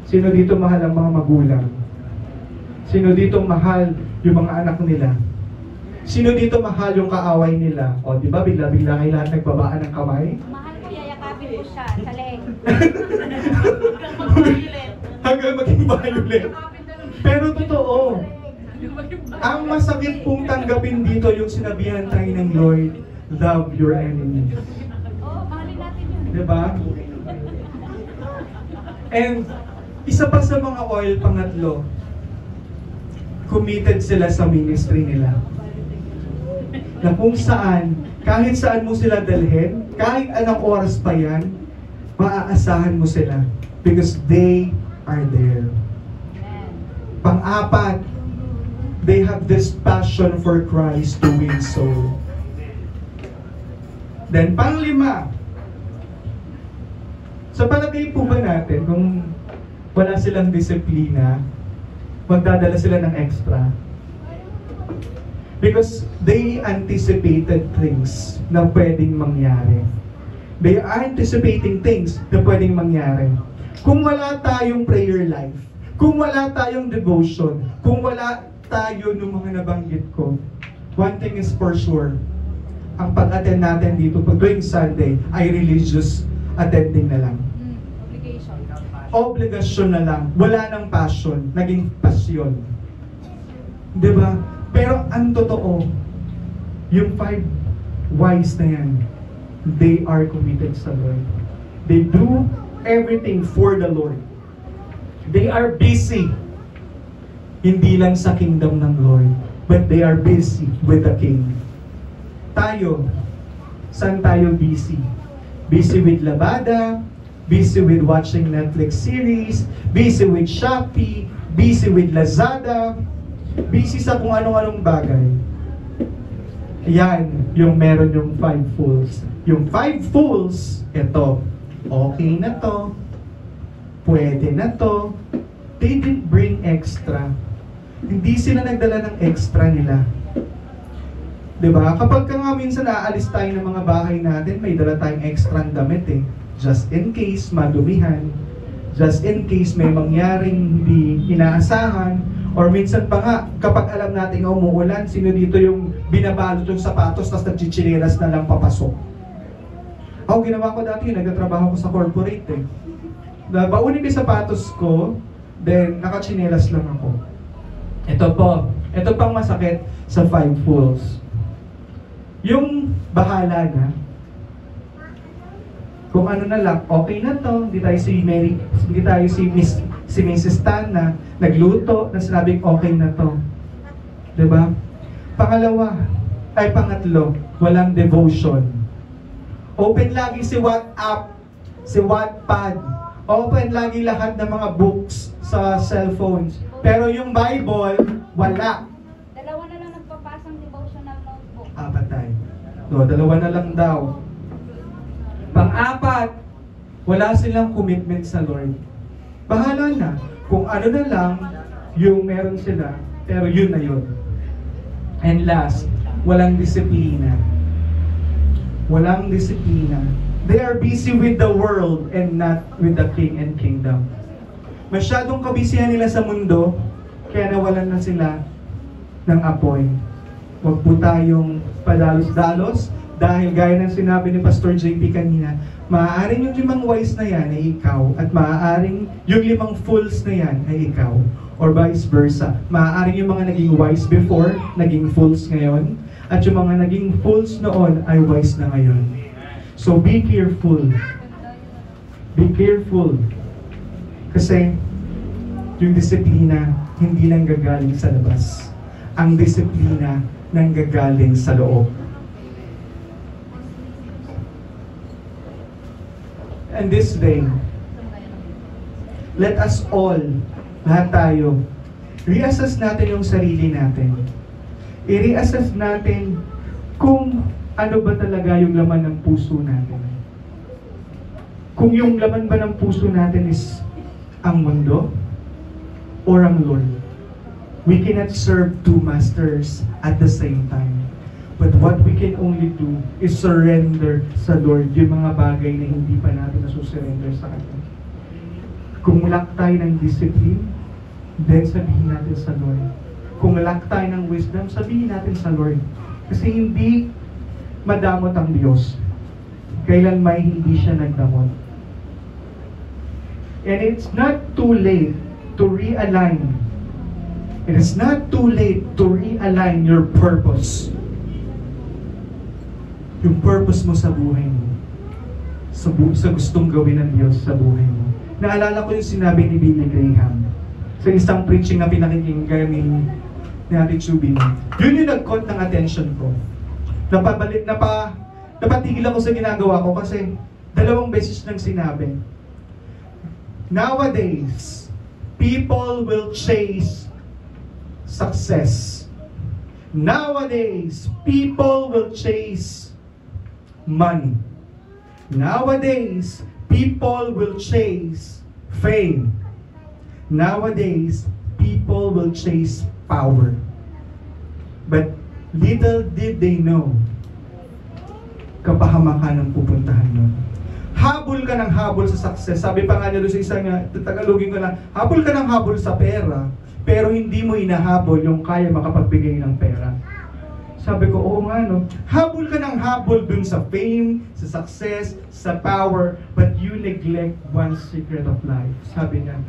B: Sino dito mahal ang mga magulang? Sino dito mahal yung mga anak nila? Sino dito mahal yung kaaway nila? O, di ba bigla-bigla kayo lahat nagbabaan ng kamay?
C: Mahal ko, yayakapin ko siya sa leg.
B: Hanggang maging violent. Pero totoo, ang masakit pong tanggapin dito yung sinabihan tayo ng Lord, love your enemies.
C: Oo, mahalin natin yun.
B: Diba? And isa pa sa mga oil, pangatlo, committed sila sa ministry nila. Na kung saan, kahit saan mo sila dalhin, kahit anong oras pa yan, maaasahan mo sila. Because they are there. Pang-apat, they have this passion for Christ to win soul. Then, pang-lima, sa palagay po ba natin, kung wala silang disiplina, magdadala sila ng extra? Because they anticipated things na pwedeng mangyari. They are anticipating things na pwedeng mangyari. Kung wala tayong prayer life, kung wala tayong devotion, kung wala tayo ng mga nabanggit ko, one thing is for sure, ang pag-attend natin dito pag tuwing Sunday ay religious attending na lang.
C: Obligation.
B: Obligasyon na lang. Wala ng passion. Naging pasyon. Diba? Pero ang totoo, yung 5 wise na yan, they are committed sa Lord. They do everything for the Lord. They are busy. Hindi lang sa kingdom ng Lord, but they are busy with the King. Tayo, saan tayo busy? Busy with labada, busy with watching Netflix series, busy with Shopee, busy with Lazada, busy sa kung anong-anong bagay. Yan, yung meron yung 5 fools. Yung 5 fools, ito, okay na to, pwede na to, they didn't bring extra. Hindi sila nagdala ng extra nila. Diba? Kapag ka nga minsan aalis tayo ng mga bahay natin, may dala tayong extra damit eh. Just in case madumihan, just in case may mangyaring hindi inaasahan, or minsan pa nga, kapag alam natin umuulan, sino dito yung binabalot yung sapatos tapos nagchichinelas na lang papasok? Ako, ginawa ko dati, nagtatrabaho ko sa corporate eh. Baunin ko yung sapatos ko, then nakachinelas lang ako. Ito po, ito pang masakit sa 5 fools. Yung bahala na, kung ano na lang, okay na to, hindi tayo si Mrs. Tan na nagluto, na sinabing okay na to. Diba? Pangatlo, walang devotion. Open lagi si WhatsApp, si Wattpad, open lagi lahat ng mga books sa cellphones. Pero yung Bible, wala.
C: Dalawa na lang nagpapasang devotional notebook.
B: Patay. No, 2 na lang daw. Pang-apat, wala silang commitment sa Lord. Bahala na. Kung ano na lang, yung meron sila, pero yun na yun. And last, walang disiplina. Walang disiplina. They are busy with the world and not with the King and Kingdom. Masyadong kabisihan nila sa mundo, kaya nawalan na sila ng apoy. Huwag po tayong padalos-dalos, dahil gaya ng sinabi ni Pastor JP kanina, maaaring yung 5 wise na yan ay ikaw, at maaaring yung 5 fools na yan ay ikaw, or vice versa. Maaaring yung mga naging wise before, naging fools ngayon, at yung mga naging fools noon ay wise na ngayon. So be careful. Be careful. Kasi yung disiplina hindi lang gagaling sa labas. Ang disiplina nanggagaling sa loob. And this day, let us all, lahat tayo, reassess natin yung sarili natin. I-reassess natin kung ano ba talaga yung laman ng puso natin. Kung yung laman ba ng puso natin is ang mundo or ang Lord. We cannot serve 2 masters at the same time. But what we can only do is surrender sa Lord yung mga bagay na hindi pa natin nasusurrender sa Kanya. Kung lack tayo ng discipline, then sabihin natin sa Lord. Kung lack tayo ng wisdom, sabihin natin sa Lord. Kasi hindi madamot ang Diyos. Kailan may hindi siya nagdamot. And it's not too late to realign It is not too late to realign your purpose. Yung purpose mo sa buhay mo. Sa gustong gawin ng Diyos sa buhay mo. Naalala ko yung sinabi ni Billy Graham sa isang preaching na pinakikinggan ni Ate Chubby. Yun yung nag-caught ng attention ko. Napatigil ako sa ginagawa ko kasi 2 beses nang sinabi. Nowadays, people will chase success. Nowadays, people will chase money. Nowadays, people will chase fame. Nowadays, people will chase power. But little did they know, kapahamakan ang pupuntahan nun. Habol ka ng habol sa success. Sabi pa nga niya doon sa isang, tagalogin ko na, habol ka ng habol sa pera, pero hindi mo inahabol yung kaya makapagbigay ng pera. Sabi ko, oo nga no, habol ka ng habol dun sa fame, sa success, sa power, but you neglect one secret of life. Sabi niya,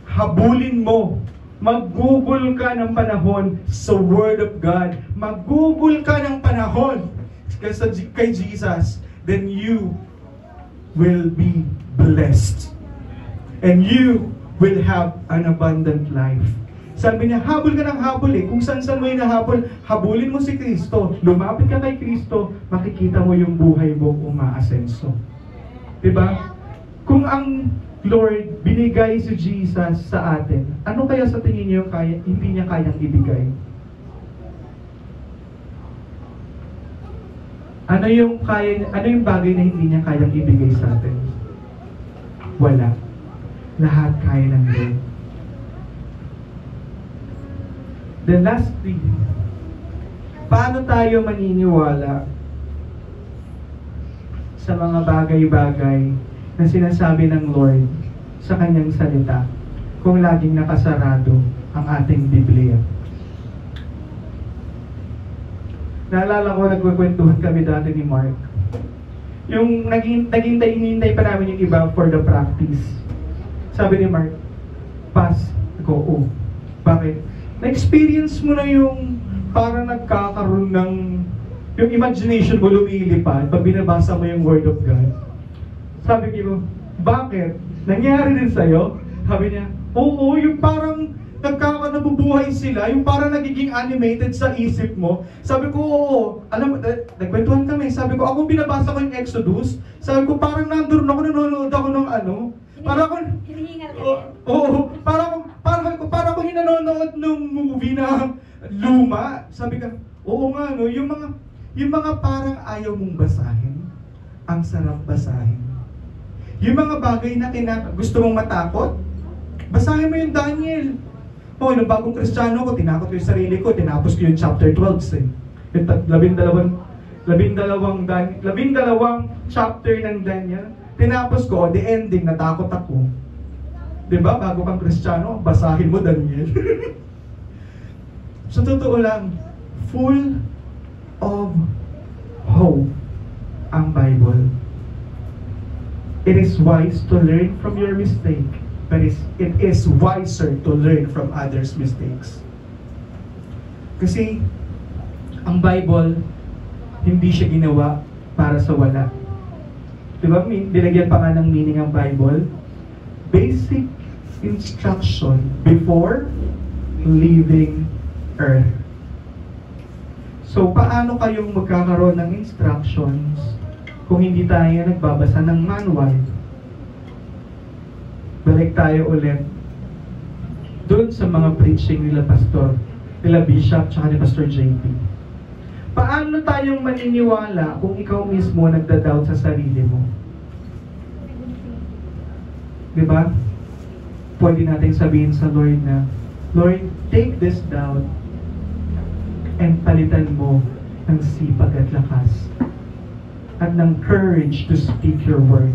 B: habulin mo. Mag-google ka ng panahon sa Word of God. Mag-google ka ng panahon kay Jesus. Then you will be blessed. And you will have an abundant life. Sabi niya, habol ka ng habol eh. Kung saan-saan mo hinahabol, habulin mo si Kristo. Lumapit ka kay Kristo, makikita mo yung buhay mo umaasenso. Diba? Kung ang Lord binigay si Jesus sa atin, ano kaya sa tingin niyo hindi niya kayang ibigay? Ano yung bagay na hindi niya kayang ibigay sa atin? Wala. Lahat kaya ng Lord. Then lastly, paano tayo maniniwala sa mga bagay-bagay na sinasabi ng Lord sa kanyang salita kung laging nakasarado ang ating Biblia? Naalala ko, nagkukwentuhan kami dati ni Mark. Yung hinihintay pa namin yung iba for the practice. Sabi ni Mark, pass. Ako, oh. Bakit? Na-experience mo na yung parang nagkakaroon ng yung imagination mo lumilipad pag binabasa mo yung Word of God. Sabi ko, bakit? Nangyari din sa'yo? Sabi niya, oo, yung parang nabubuhay sila, yung parang nagiging animated sa isip mo. Sabi ko, oo, alam mo, nagkwentuhan kami. Sabi ko, ako binabasa ko yung Exodus. Sabi ko, parang nandun ako, nanonood ako ng ano. Para ako, para ako hinanonood ng movie na luma. Sabi ka, oo nga no, yung mga parang ayaw mong basahin, ang sarap basahin. Yung mga bagay na gusto mong matakot, basahin mo yung Daniel. Nung bagong Kristiyano ko, tinakot ko yung sarili ko, tinapos ko yung chapter 12 eh. Yung 12 chapter ng Daniel. Tinapos ko, the ending, natakot ako. Diba? Bago kang Kristiyano, basahin mo, Daniel. Sa totoo lang, full of hope ang Bible. It is wise to learn from your mistake, but it is wiser to learn from others' mistakes. Kasi, ang Bible, hindi siya ginawa para sa wala. Diba, dinagyan pa nga ng meaning ang Bible? Basic instruction before leaving earth. So, paano kayong magkakaroon ng instructions kung hindi tayo nagbabasa ng manual? Balik tayo ulit doon sa mga preaching nila Bishop, tsaka ni Pastor JP. Paano tayong maniniwala kung ikaw mismo nagda-doubt sa sarili mo? Diba? Pwede natin sabihin sa Lord na, Lord, take this doubt and palitan mo ng sipag at lakas at ng courage to speak your word.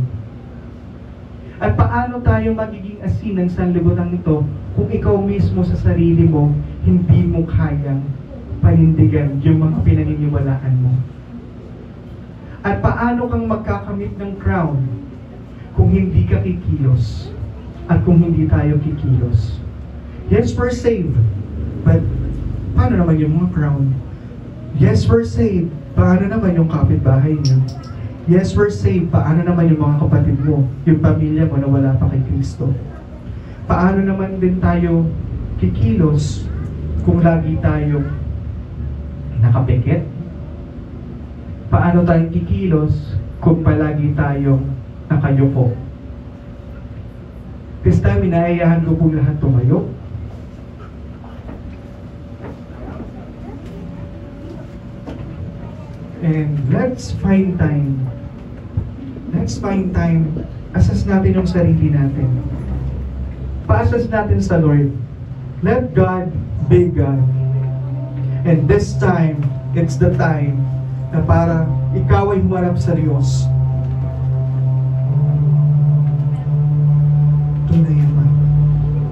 B: At paano tayo magiging asin ng sanlibutan nito kung ikaw mismo sa sarili mo hindi mo kayang panindigan yung mga pinaniniwalaan mo? At paano kang magkakamit ng crown kung hindi ka kikilos at kung hindi tayo kikilos? Yes, we're saved. But, paano naman yung mga crown? Yes, we're saved. Paano naman yung kapitbahay niyo? Yes, we're saved. Paano naman yung mga kapatid mo? Yung pamilya mo na wala pa kay Kristo? Paano naman din tayo kikilos kung lagi tayong nakapikit? Paano tayo kikilos kung palagi tayong nakayuko? This time, inaayahan ko po lahat tumayo. And let's find time. Assess natin yung sarili natin. Pa-assess natin sa Lord. Let God be God. And this time, it's the time na para ikaw ay humarap sa Diyos. Tunay naman.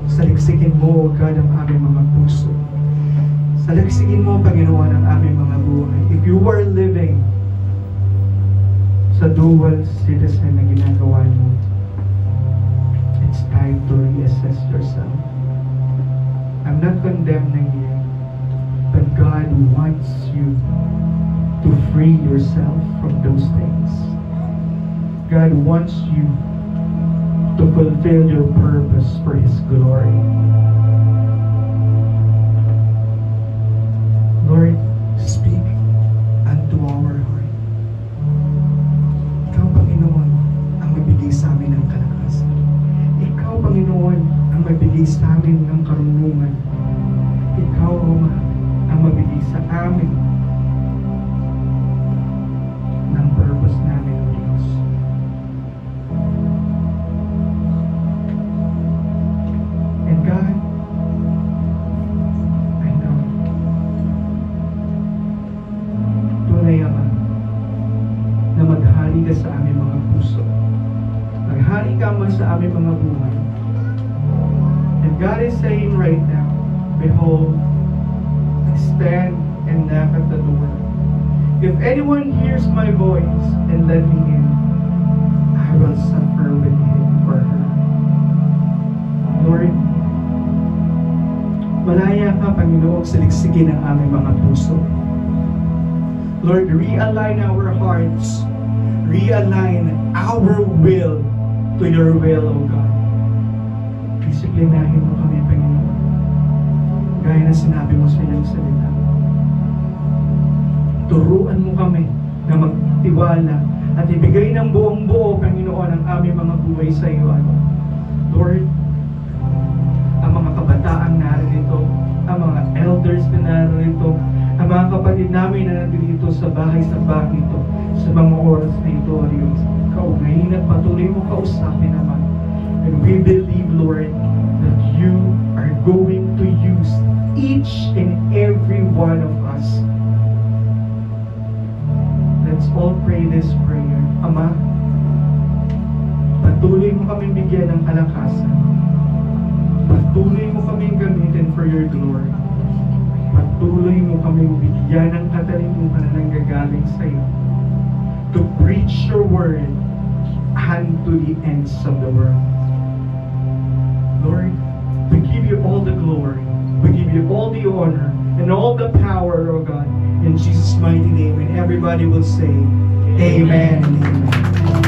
B: Saliksikin mo, O God, ang aming mga puso. Saliksikin mo, Panginoon, ang aming mga buhay. If you were living sa dual citizen na ginagawa mo, it's time to reassess yourself. I'm not condemning you, but God wants you to free yourself from those things. God wants you to fulfill your purpose for His glory. Lord, speak unto our heart. Ikaw, Panginoon, ang magbigay sa amin ng kalakasan. Ikaw, Panginoon, ang magbigay sa amin ng karunungan. Ikaw, Ama, ang magbigay sa amin ng purpose namin, O Diyos. And God, I know, tunay, Ama, na maghari ka sa aming mga puso. Maghari ka man sa aming mga buhay. And God is saying right now, behold, I stand and knock at the door. If anyone hears my voice and let me in, I will suffer with him or her. Lord, malaya ka, Panginoon, saliksikin ang aming mga puso. Lord, realign our hearts. Realign our will to your will, O God. Disiplinahin mo kami, Panginoon. Gaya na sinabi mo sa iyong salita. Turuan mo kami na magtiwala at ibigay ng buong buo, Panginoon, ang aming mga buhay sa iyo. Lord, ang mga kabataang narito, ang mga elders na narito, ang mga kapatid namin na nandito sa bahay sa ito, sa mga oras na ito, O Diyos, kaunahin at patuloy mo kausapin naman. And we believe, Lord, that you are going to use each and every one of us. Let's all pray this prayer. Ama, patuloy mo kaming bigyan ng kalakasan. Patuloy mo kaming gamitin for your glory. Patuloy mo kaming bigyan ng katalinuhan na nanggagaling sa iyo to preach your word unto the ends of the world. Lord, we give you all the glory, we give you all the honor, and all the power, O God, in Jesus' mighty name. And everybody will say, Amen. Amen.